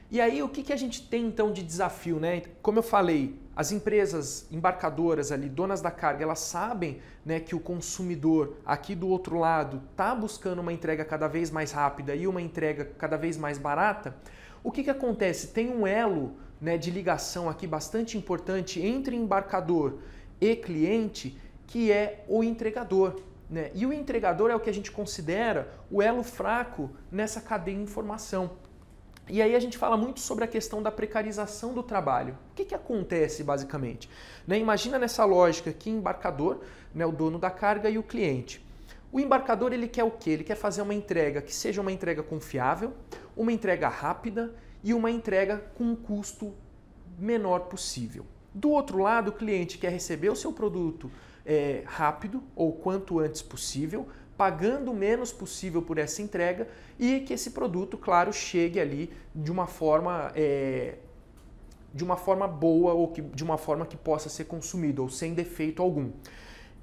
E aí, o que a gente tem então de desafio, né? Como eu falei, as empresas embarcadoras ali, donas da carga, elas sabem, né, que o consumidor aqui do outro lado está buscando uma entrega cada vez mais rápida e uma entrega cada vez mais barata. O que acontece? Tem um elo, né, de ligação aqui bastante importante entre embarcador e cliente, que é o entregador. Né? E o entregador é o que a gente considera o elo fraco nessa cadeia de informação. E aí a gente fala muito sobre a questão da precarização do trabalho. O que acontece basicamente? Né? Imagina nessa lógica que embarcador, né, o dono da carga e o cliente. O embarcador ele quer o quê? Ele quer fazer uma entrega que seja uma entrega confiável, uma entrega rápida e uma entrega com um custo menor possível. Do outro lado, o cliente quer receber o seu produto rápido ou quanto antes possível, pagando o menos possível por essa entrega e que esse produto, claro, chegue ali de uma forma boa ou de uma forma que possa ser consumido ou sem defeito algum.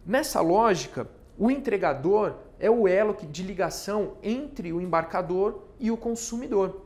Nessa lógica, o entregador é o elo de ligação entre o embarcador e o consumidor.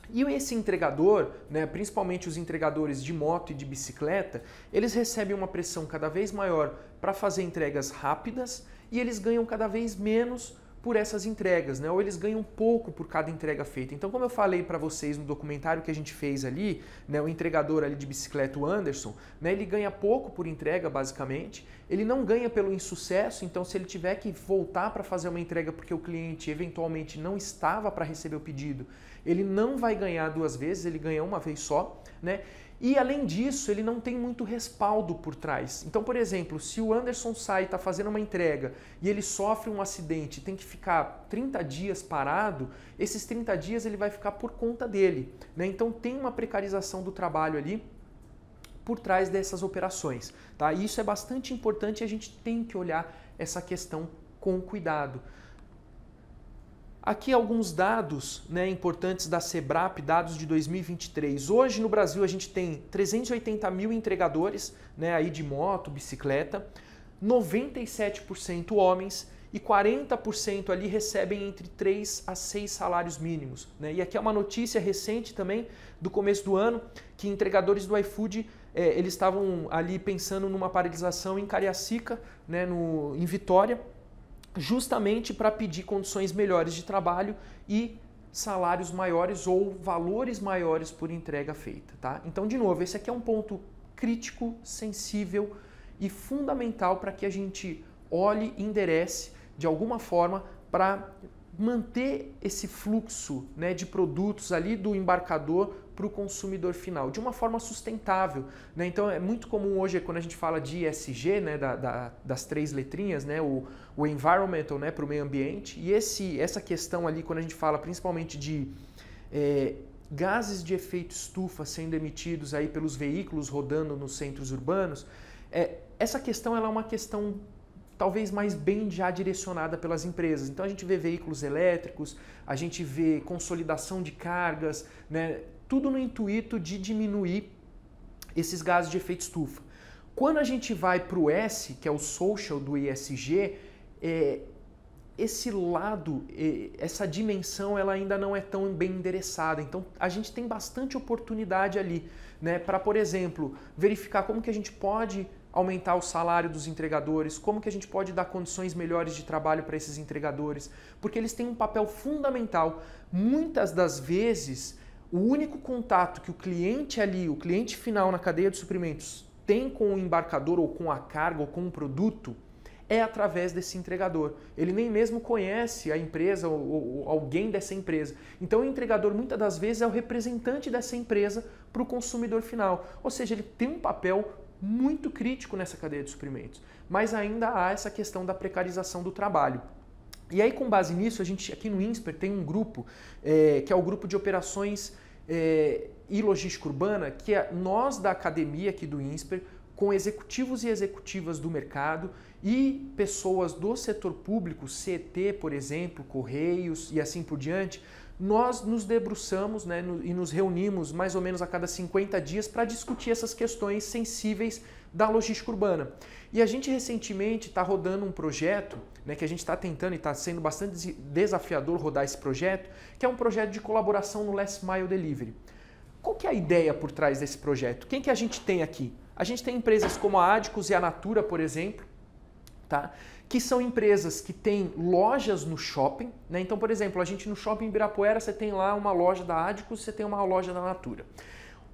E esse entregador, né, principalmente os entregadores de moto e de bicicleta, eles recebem uma pressão cada vez maior para fazer entregas rápidas e eles ganham cada vez menos por essas entregas, né? Ou eles ganham pouco por cada entrega feita. Então, como eu falei para vocês no documentário que a gente fez ali, né, o entregador ali de bicicleta, o Anderson, né, ele ganha pouco por entrega, basicamente. Ele não ganha pelo insucesso, então se ele tiver que voltar para fazer uma entrega porque o cliente eventualmente não estava para receber o pedido, ele não vai ganhar duas vezes, ele ganha uma vez só, né? E além disso, ele não tem muito respaldo por trás. Então, por exemplo, se o Anderson sai e está fazendo uma entrega e ele sofre um acidente e tem que ficar 30 dias parado, esses 30 dias ele vai ficar por conta dele, né? Então tem uma precarização do trabalho ali por trás dessas operações. Tá? E isso é bastante importante e a gente tem que olhar essa questão com cuidado. Aqui alguns dados, né, importantes da Sebrap, dados de 2023. Hoje no Brasil a gente tem 380 mil entregadores, né, aí de moto, bicicleta, 97% homens e 40% ali recebem entre 3 a 6 salários mínimos. Né? E aqui é uma notícia recente também, do começo do ano, que entregadores do iFood eles estavam ali pensando numa paralisação em Cariacica, né, em Vitória, justamente para pedir condições melhores de trabalho e salários maiores ou valores maiores por entrega feita. Tá? Então, de novo, esse aqui é um ponto crítico, sensível e fundamental para que a gente olhe e enderece de alguma forma para manter esse fluxo, né, de produtos ali do embarcador para o consumidor final, de uma forma sustentável. Né? Então é muito comum hoje, quando a gente fala de ESG, né, das 3 letrinhas, né, o environmental, né, para o meio ambiente, e essa questão ali, quando a gente fala principalmente de gases de efeito estufa sendo emitidos aí pelos veículos rodando nos centros urbanos, essa questão ela é uma questão talvez mais bem já direcionada pelas empresas. Então a gente vê veículos elétricos, a gente vê consolidação de cargas, né? Tudo no intuito de diminuir esses gases de efeito estufa. Quando a gente vai para o S, que é o social do ESG, esse lado, essa dimensão, ela ainda não é tão bem endereçada. Então a gente tem bastante oportunidade ali, né? Para, por exemplo, verificar como que a gente pode aumentar o salário dos entregadores, como que a gente pode dar condições melhores de trabalho para esses entregadores, porque eles têm um papel fundamental. Muitas das vezes, o único contato que o cliente ali, o cliente final na cadeia de suprimentos, tem com o embarcador ou com a carga ou com o produto, é através desse entregador. Ele nem mesmo conhece a empresa ou alguém dessa empresa. Então o entregador muitas das vezes é o representante dessa empresa para o consumidor final. Ou seja, ele tem um papel muito crítico nessa cadeia de suprimentos, mas ainda há essa questão da precarização do trabalho. E aí, com base nisso, a gente aqui no INSPER tem um grupo, que é o grupo de operações e logística urbana, que é nós da academia aqui do INSPER, com executivos e executivas do mercado e pessoas do setor público, CET, por exemplo, Correios e assim por diante, nós nos debruçamos, né, e nos reunimos mais ou menos a cada 50 dias para discutir essas questões sensíveis da logística urbana. E a gente recentemente está rodando um projeto, né, que a gente está tentando e está sendo bastante desafiador rodar esse projeto, que é um projeto de colaboração no Last Mile Delivery. Qual que é a ideia por trás desse projeto? Quem que a gente tem aqui? A gente tem empresas como a Adicus e a Natura, por exemplo, tá? Que são empresas que têm lojas no shopping, né? Então, por exemplo, a gente no shopping Ibirapuera, você tem lá uma loja da Adicus, você tem uma loja da Natura.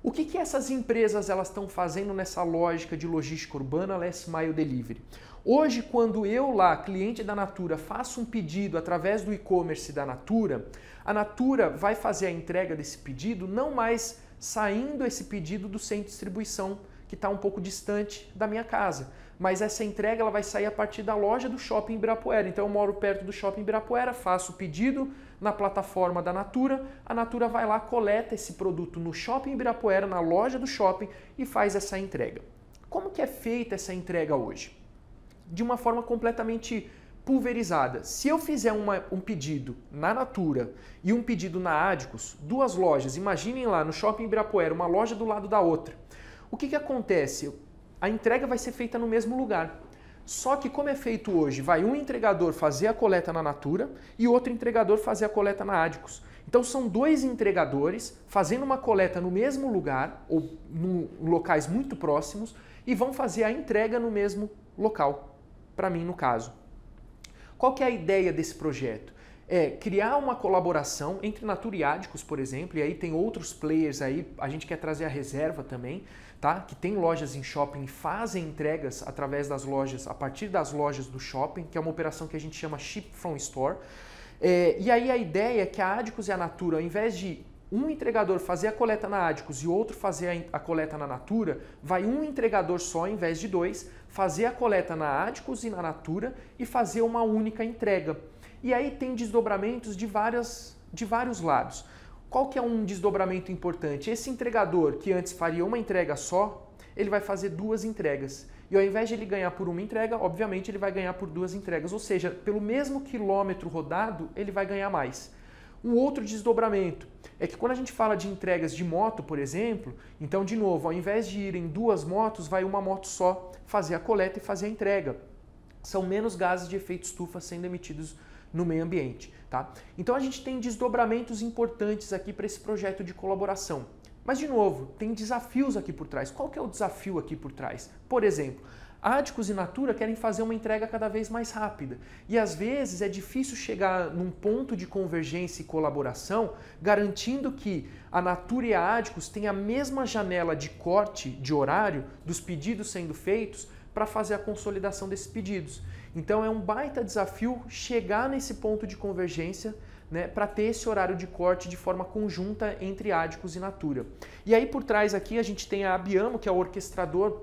O que essas empresas elas estão fazendo nessa lógica de logística urbana, Last Mile Delivery? Hoje, quando eu lá, cliente da Natura, faço um pedido através do e-commerce da Natura, a Natura vai fazer a entrega desse pedido, não mais saindo esse pedido do centro de distribuição, que está um pouco distante da minha casa. Mas essa entrega ela vai sair a partir da loja do Shopping Ibirapuera. Então eu moro perto do Shopping Ibirapuera, faço o pedido na plataforma da Natura, a Natura vai lá, coleta esse produto no Shopping Ibirapuera, na loja do shopping e faz essa entrega. Como que é feita essa entrega hoje? De uma forma completamente pulverizada. Se eu fizer um pedido na Natura e um pedido na Adicus, duas lojas, imaginem lá no Shopping Ibirapuera, uma loja do lado da outra. O que acontece? A entrega vai ser feita no mesmo lugar. Só que como é feito hoje, vai um entregador fazer a coleta na Natura e outro entregador fazer a coleta na Adicus. Então são dois entregadores fazendo uma coleta no mesmo lugar ou em locais muito próximos e vão fazer a entrega no mesmo local, para mim no caso. Qual que é a ideia desse projeto? É criar uma colaboração entre Natura e Adicus, por exemplo, e aí tem outros players aí, a gente quer trazer a Reserva também, tá? Que tem lojas em shopping e fazem entregas através das lojas, a partir das lojas do shopping, que é uma operação que a gente chama Ship from Store. E aí a ideia é que a Adicus e a Natura, ao invés de um entregador fazer a coleta na Adicus e outro fazer a coleta na Natura, vai um entregador só, ao invés de dois, fazer a coleta na Adicus e na Natura e fazer uma única entrega. E aí tem desdobramentos de vários lados. Qual que é um desdobramento importante? Esse entregador que antes faria uma entrega só, ele vai fazer duas entregas. E ao invés de ele ganhar por uma entrega, obviamente ele vai ganhar por duas entregas. Ou seja, pelo mesmo quilômetro rodado, ele vai ganhar mais. Um outro desdobramento é que quando a gente fala de entregas de moto, por exemplo, então, de novo, ao invés de irem duas motos, vai uma moto só fazer a coleta e fazer a entrega. São menos gases de efeito estufa sendo emitidos no meio ambiente, tá? Então a gente tem desdobramentos importantes aqui para esse projeto de colaboração. Mas, de novo, tem desafios aqui por trás. Qual que é o desafio aqui por trás? Por exemplo, Adicus e Natura querem fazer uma entrega cada vez mais rápida. E às vezes é difícil chegar num ponto de convergência e colaboração garantindo que a Natura e a Adicus têm a mesma janela de corte de horário dos pedidos sendo feitos para fazer a consolidação desses pedidos. Então é um baita desafio chegar nesse ponto de convergência, né, para ter esse horário de corte de forma conjunta entre Adicus e Natura. E aí por trás aqui a gente tem a Abiamo, que é o orquestrador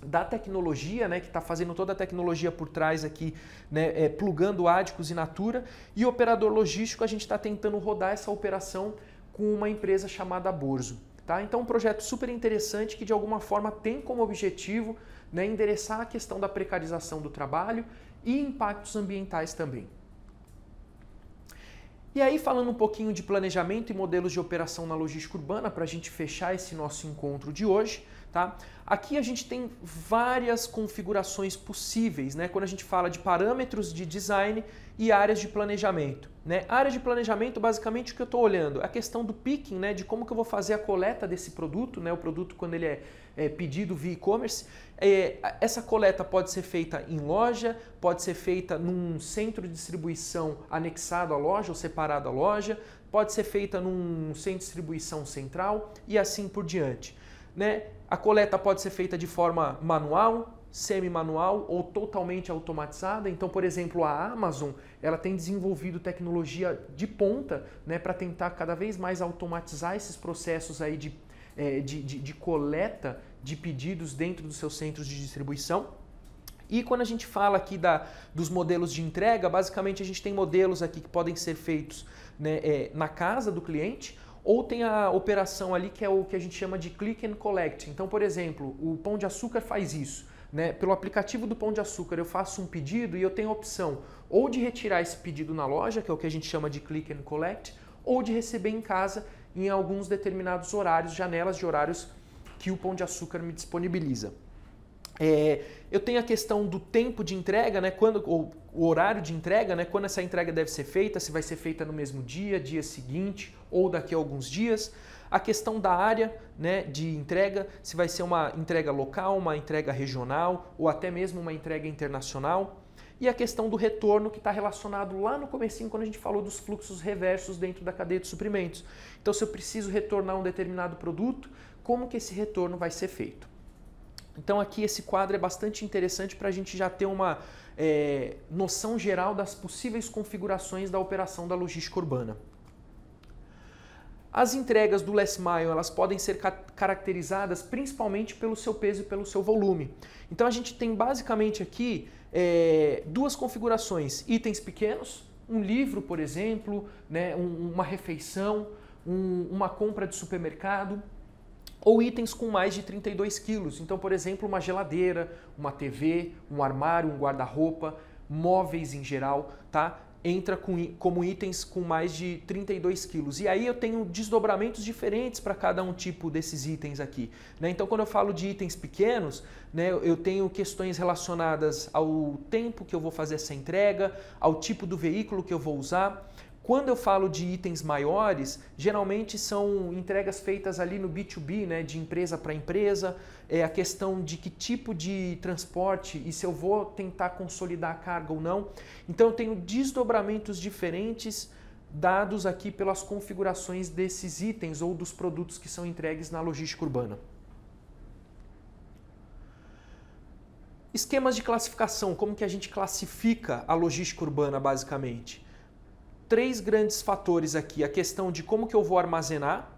da tecnologia, né, que está fazendo toda a tecnologia por trás aqui, né, plugando Adicus e Natura, e o operador logístico a gente está tentando rodar essa operação com uma empresa chamada Borzo. Tá? Então um projeto super interessante que de alguma forma tem como objetivo, né, endereçar a questão da precarização do trabalho e impactos ambientais também. E aí, falando um pouquinho de planejamento e modelos de operação na logística urbana, para a gente fechar esse nosso encontro de hoje, tá? Aqui a gente tem várias configurações possíveis, né? Quando a gente fala de parâmetros de design e áreas de planejamento, né? Área de planejamento, basicamente, o que eu estou olhando é a questão do picking, né? De como que eu vou fazer a coleta desse produto, né? O produto quando ele é pedido via e-commerce. Essa coleta pode ser feita em loja, pode ser feita num centro de distribuição anexado à loja ou separado à loja, pode ser feita num centro de distribuição central e assim por diante, né? A coleta pode ser feita de forma manual, semi-manual ou totalmente automatizada. Então, por exemplo, a Amazon ela tem desenvolvido tecnologia de ponta, né, para tentar cada vez mais automatizar esses processos aí de coleta de pedidos dentro dos seus centros de distribuição. E quando a gente fala aqui dos modelos de entrega, basicamente a gente tem modelos aqui que podem ser feitos, né, na casa do cliente, ou tem a operação ali que é o que a gente chama de click and collect. Então, por exemplo, o Pão de Açúcar faz isso, né? Pelo aplicativo do Pão de Açúcar eu faço um pedido e eu tenho a opção ou de retirar esse pedido na loja, que é o que a gente chama de click and collect, ou de receber em casa em alguns determinados horários, janelas de horários que o Pão de Açúcar me disponibiliza. Eu tenho a questão do tempo de entrega, né, ou o horário de entrega, né, quando essa entrega deve ser feita, se vai ser feita no mesmo dia, dia seguinte ou daqui a alguns dias. A questão da área, né, de entrega, se vai ser uma entrega local, uma entrega regional ou até mesmo uma entrega internacional. E a questão do retorno, que está relacionado lá no comecinho, quando a gente falou dos fluxos reversos dentro da cadeia de suprimentos. Então, se eu preciso retornar um determinado produto, como que esse retorno vai ser feito? Então aqui esse quadro é bastante interessante para a gente já ter uma noção geral das possíveis configurações da operação da logística urbana. As entregas do Last Mile, elas podem ser caracterizadas principalmente pelo seu peso e pelo seu volume. Então a gente tem basicamente aqui duas configurações: itens pequenos, um livro, por exemplo, né, uma refeição, uma compra de supermercado, ou itens com mais de 32 quilos. Então, por exemplo, uma geladeira, uma TV, um armário, um guarda-roupa, móveis em geral, tá? Entra como itens com mais de 32 quilos. E aí eu tenho desdobramentos diferentes para cada um tipo desses itens aqui, né? Então, quando eu falo de itens pequenos, né, eu tenho questões relacionadas ao tempo que eu vou fazer essa entrega, ao tipo do veículo que eu vou usar. Quando eu falo de itens maiores, geralmente são entregas feitas ali no B2B, né, de empresa para empresa, a questão de que tipo de transporte e se eu vou tentar consolidar a carga ou não. Então eu tenho desdobramentos diferentes dados aqui pelas configurações desses itens ou dos produtos que são entregues na logística urbana. Esquemas de classificação, como que a gente classifica a logística urbana basicamente? Três grandes fatores aqui: a questão de como que eu vou armazenar,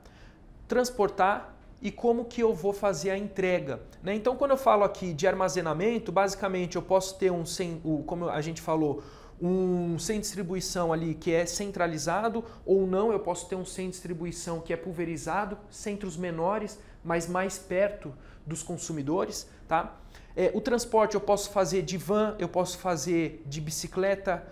transportar e como que eu vou fazer a entrega, né? Então, quando eu falo aqui de armazenamento, basicamente eu posso ter como a gente falou, um sem distribuição ali que é centralizado, ou não, eu posso ter um sem distribuição que é pulverizado, centros menores, mas mais perto dos consumidores, tá? O transporte eu posso fazer de van, eu posso fazer de bicicleta,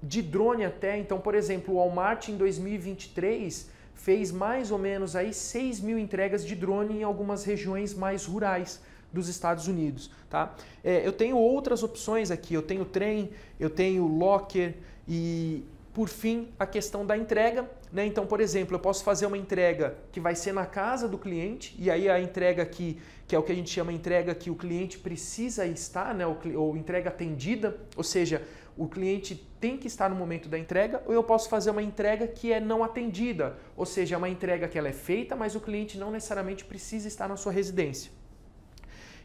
de drone até. Então, por exemplo, o Walmart em 2023 fez mais ou menos aí 6 mil entregas de drone em algumas regiões mais rurais dos Estados Unidos, tá? Eu tenho outras opções aqui, eu tenho trem, eu tenho locker e, por fim, a questão da entrega, né? Então, por exemplo, eu posso fazer uma entrega que vai ser na casa do cliente, e aí a entrega aqui, que é o que a gente chama de entrega que o cliente precisa estar, né? Ou entrega atendida, ou seja, o cliente tem que estar no momento da entrega, ou eu posso fazer uma entrega que é não atendida, ou seja, é uma entrega que ela é feita, mas o cliente não necessariamente precisa estar na sua residência.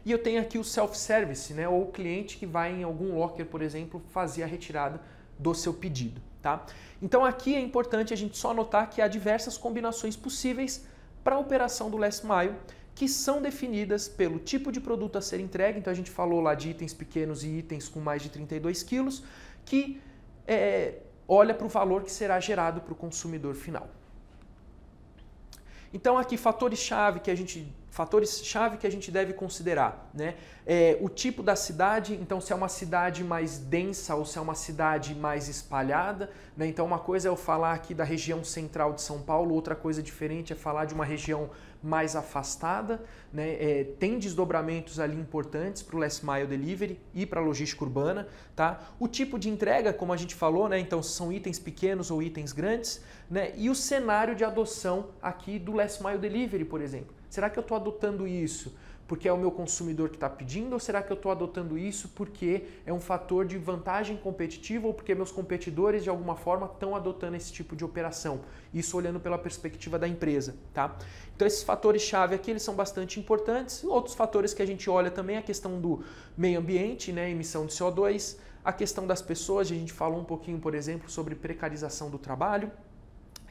E eu tenho aqui o self-service, né, ou o cliente que vai em algum locker, por exemplo, fazer a retirada do seu pedido, tá? Então aqui é importante a gente só notar que há diversas combinações possíveis para a operação do Last Mile, que são definidas pelo tipo de produto a ser entregue. Então a gente falou lá de itens pequenos e itens com mais de 32 quilos, que olha para o valor que será gerado para o consumidor final. Então aqui fatores-chave que a gente deve considerar, né? O tipo da cidade, então se é uma cidade mais densa ou se é uma cidade mais espalhada, né? Então uma coisa é eu falar aqui da região central de São Paulo, outra coisa diferente é falar de uma região mais afastada, né? Tem desdobramentos ali importantes para o Last Mile Delivery e para a logística urbana, tá? O tipo de entrega, como a gente falou, né? Então são itens pequenos ou itens grandes, né? E o cenário de adoção aqui do Last Mile Delivery, por exemplo. Será que eu estou adotando isso porque é o meu consumidor que está pedindo, ou será que eu estou adotando isso porque é um fator de vantagem competitiva ou porque meus competidores de alguma forma estão adotando esse tipo de operação? Isso olhando pela perspectiva da empresa, tá? Então esses fatores-chave aqui eles são bastante importantes. Outros fatores que a gente olha também é a questão do meio ambiente, né, emissão de CO2, a questão das pessoas, a gente falou um pouquinho, por exemplo, sobre precarização do trabalho,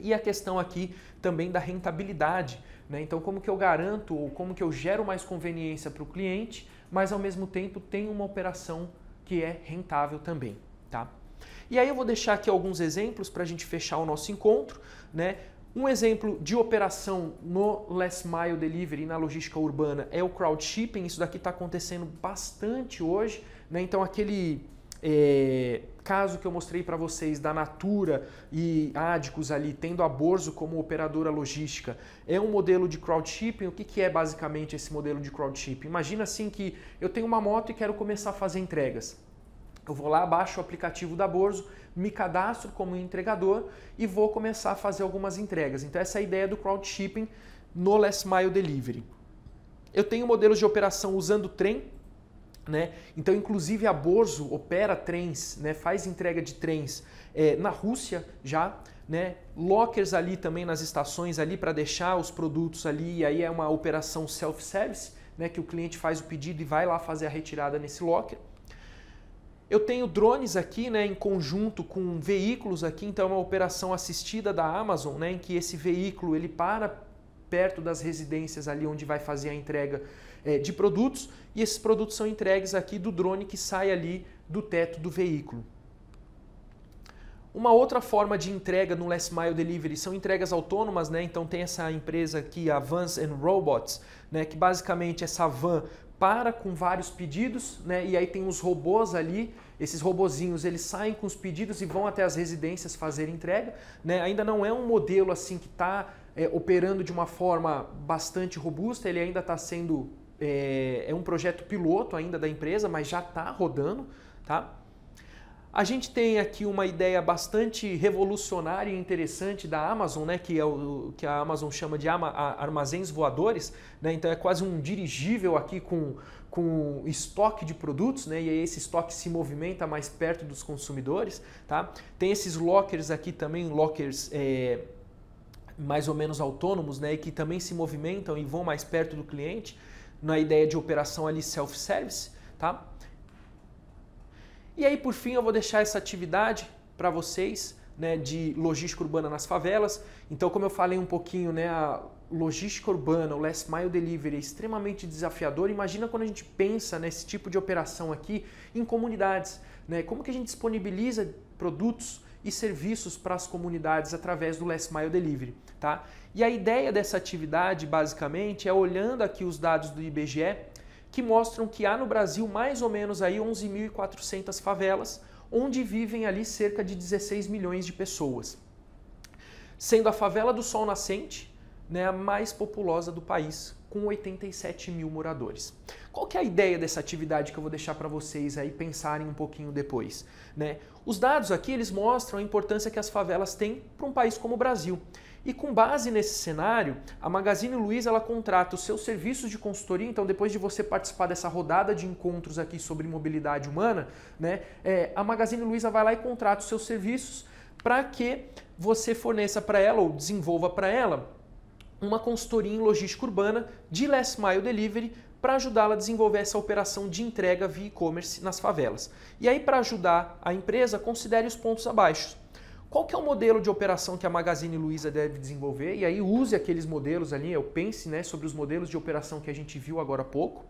e a questão aqui também da rentabilidade, né? Então como que eu garanto ou como que eu gero mais conveniência para o cliente, mas ao mesmo tempo tenho uma operação que é rentável também, tá? E aí eu vou deixar aqui alguns exemplos para a gente fechar o nosso encontro, né? Um exemplo de operação no Last Mile Delivery na logística urbana é o crowdshipping. Isso daqui está acontecendo bastante hoje, né? Então aquele caso que eu mostrei para vocês da Natura e Adicus ali, tendo a Borzo como operadora logística, é um modelo de crowdshipping. O que é basicamente esse modelo de crowdshipping? Imagina assim que eu tenho uma moto e quero começar a fazer entregas. Eu vou lá, baixo o aplicativo da Borzo, me cadastro como entregador e vou começar a fazer algumas entregas. Então essa é a ideia do crowdshipping no Last Mile Delivery. Eu tenho modelos de operação usando trem, né? Então, inclusive, a Borzo opera trens, né? Faz entrega de trens na Rússia já, né? Lockers ali também nas estações ali para deixar os produtos ali, e aí é uma operação self-service, né? Que o cliente faz o pedido e vai lá fazer a retirada nesse locker. Eu tenho drones aqui, né, em conjunto com veículos aqui, então é uma operação assistida da Amazon, né, em que esse veículo ele para perto das residências ali onde vai fazer a entrega de produtos, e esses produtos são entregues aqui do drone que sai ali do teto do veículo. Uma outra forma de entrega no Last Mile Delivery são entregas autônomas, né? Então tem essa empresa aqui, a Vans & Robots, né, que basicamente essa van para com vários pedidos, né? E aí tem os robôs ali, esses robozinhos, eles saem com os pedidos e vão até as residências fazer entrega, né? Ainda não é um modelo assim que está operando de uma forma bastante robusta, ele ainda está sendo, é um projeto piloto ainda da empresa, mas já está rodando, tá? A gente tem aqui uma ideia bastante revolucionária e interessante da Amazon, né, que é o que a Amazon chama de armazéns voadores, né? Então é quase um dirigível aqui com estoque de produtos, né? E aí esse estoque se movimenta mais perto dos consumidores, tá? Tem esses lockers aqui também, lockers mais ou menos autônomos, né, e que também se movimentam e vão mais perto do cliente, na ideia de operação ali self-service, tá? E aí, por fim, eu vou deixar essa atividade para vocês, né, de logística urbana nas favelas. Então, como eu falei um pouquinho, né, a logística urbana, o Last Mile Delivery é extremamente desafiador. Imagina quando a gente pensa nesse tipo de operação aqui em comunidades, né? Como que a gente disponibiliza produtos e serviços para as comunidades através do Last Mile Delivery, tá? E a ideia dessa atividade, basicamente, é olhando aqui os dados do IBGE, que mostram que há no Brasil mais ou menos aí 11.400 favelas, onde vivem ali cerca de 16 milhões de pessoas. Sendo a favela do Sol Nascente, né, a mais populosa do país, com 87 mil moradores. Qual que é a ideia dessa atividade que eu vou deixar para vocês aí pensarem um pouquinho depois, né? Os dados aqui, eles mostram a importância que as favelas têm para um país como o Brasil. E com base nesse cenário, a Magazine Luiza ela contrata os seus serviços de consultoria. Então, depois de você participar dessa rodada de encontros aqui sobre mobilidade humana, né, a Magazine Luiza vai lá e contrata os seus serviços para que você forneça para ela ou desenvolva para ela uma consultoria em logística urbana de Last Mile Delivery para ajudá-la a desenvolver essa operação de entrega via e-commerce nas favelas. E aí, para ajudar a empresa, considere os pontos abaixo. Qual que é o modelo de operação que a Magazine Luiza deve desenvolver? E aí use aqueles modelos ali, eu pense, né, sobre os modelos de operação que a gente viu agora há pouco.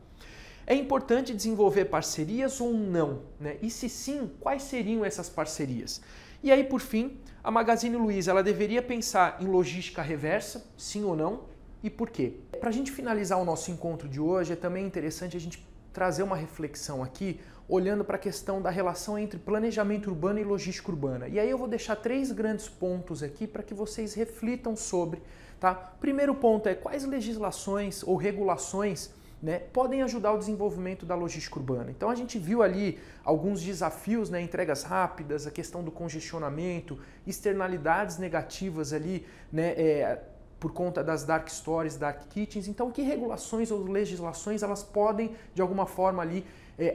É importante desenvolver parcerias ou não, né? E se sim, quais seriam essas parcerias? E aí, por fim, a Magazine Luiza ela deveria pensar em logística reversa, sim ou não, e por quê? Para a gente finalizar o nosso encontro de hoje, é também interessante a gente trazer uma reflexão aqui, olhando para a questão da relação entre planejamento urbano e logística urbana. E aí eu vou deixar 3 grandes pontos aqui para que vocês reflitam sobre, tá? Primeiro ponto é quais legislações ou regulações, né, podem ajudar o desenvolvimento da logística urbana. Então a gente viu ali alguns desafios, né, entregas rápidas, a questão do congestionamento, externalidades negativas ali, né, por conta das dark stores, dark kitchens. Então, que regulações ou legislações elas podem, de alguma forma ali,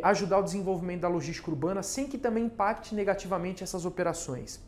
ajudar o desenvolvimento da logística urbana sem que também impacte negativamente essas operações?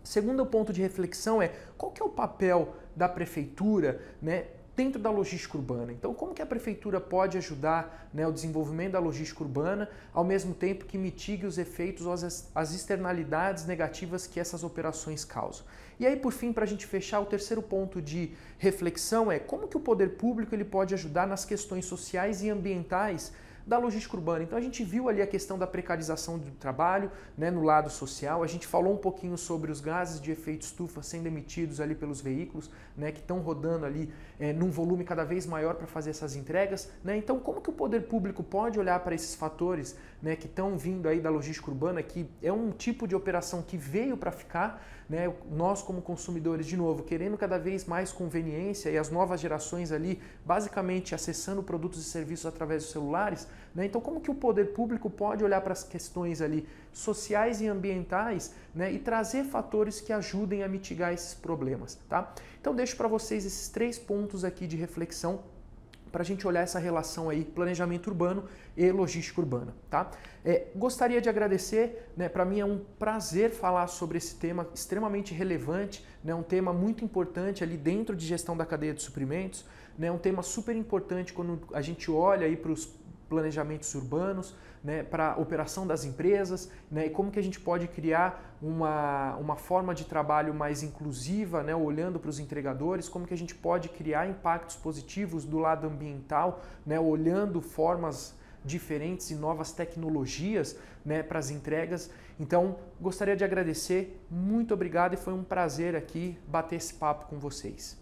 Segundo ponto de reflexão é qual que é o papel da prefeitura, né, dentro da logística urbana. Então, como que a prefeitura pode ajudar, né, o desenvolvimento da logística urbana, ao mesmo tempo que mitigue os efeitos ou as externalidades negativas que essas operações causam? E aí, por fim, para a gente fechar, o terceiro ponto de reflexão é como que o poder público ele pode ajudar nas questões sociais e ambientais da logística urbana. Então a gente viu ali a questão da precarização do trabalho, né, no lado social, a gente falou um pouquinho sobre os gases de efeito estufa sendo emitidos ali pelos veículos, né, que estão rodando ali num volume cada vez maior para fazer essas entregas, né? Então como que o poder público pode olhar para esses fatores, né, que estão vindo aí da logística urbana, que é um tipo de operação que veio para ficar, né? Nós como consumidores, de novo, querendo cada vez mais conveniência e as novas gerações ali basicamente acessando produtos e serviços através dos celulares, né? Então como que o poder público pode olhar para as questões ali sociais e ambientais, né, e trazer fatores que ajudem a mitigar esses problemas, tá? Então deixo para vocês esses 3 pontos aqui de reflexão para a gente olhar essa relação aí, planejamento urbano e logística urbana, tá? Gostaria de agradecer, né? Para mim é um prazer falar sobre esse tema extremamente relevante, né? Um tema muito importante ali dentro de gestão da cadeia de suprimentos, né? Um tema super importante quando a gente olha aí para os planejamentos urbanos, né, para a operação das empresas, né, e como que a gente pode criar uma forma de trabalho mais inclusiva, né, olhando para os entregadores, como que a gente pode criar impactos positivos do lado ambiental, né, olhando formas diferentes e novas tecnologias, né, para as entregas. Então, gostaria de agradecer, muito obrigado e foi um prazer aqui bater esse papo com vocês.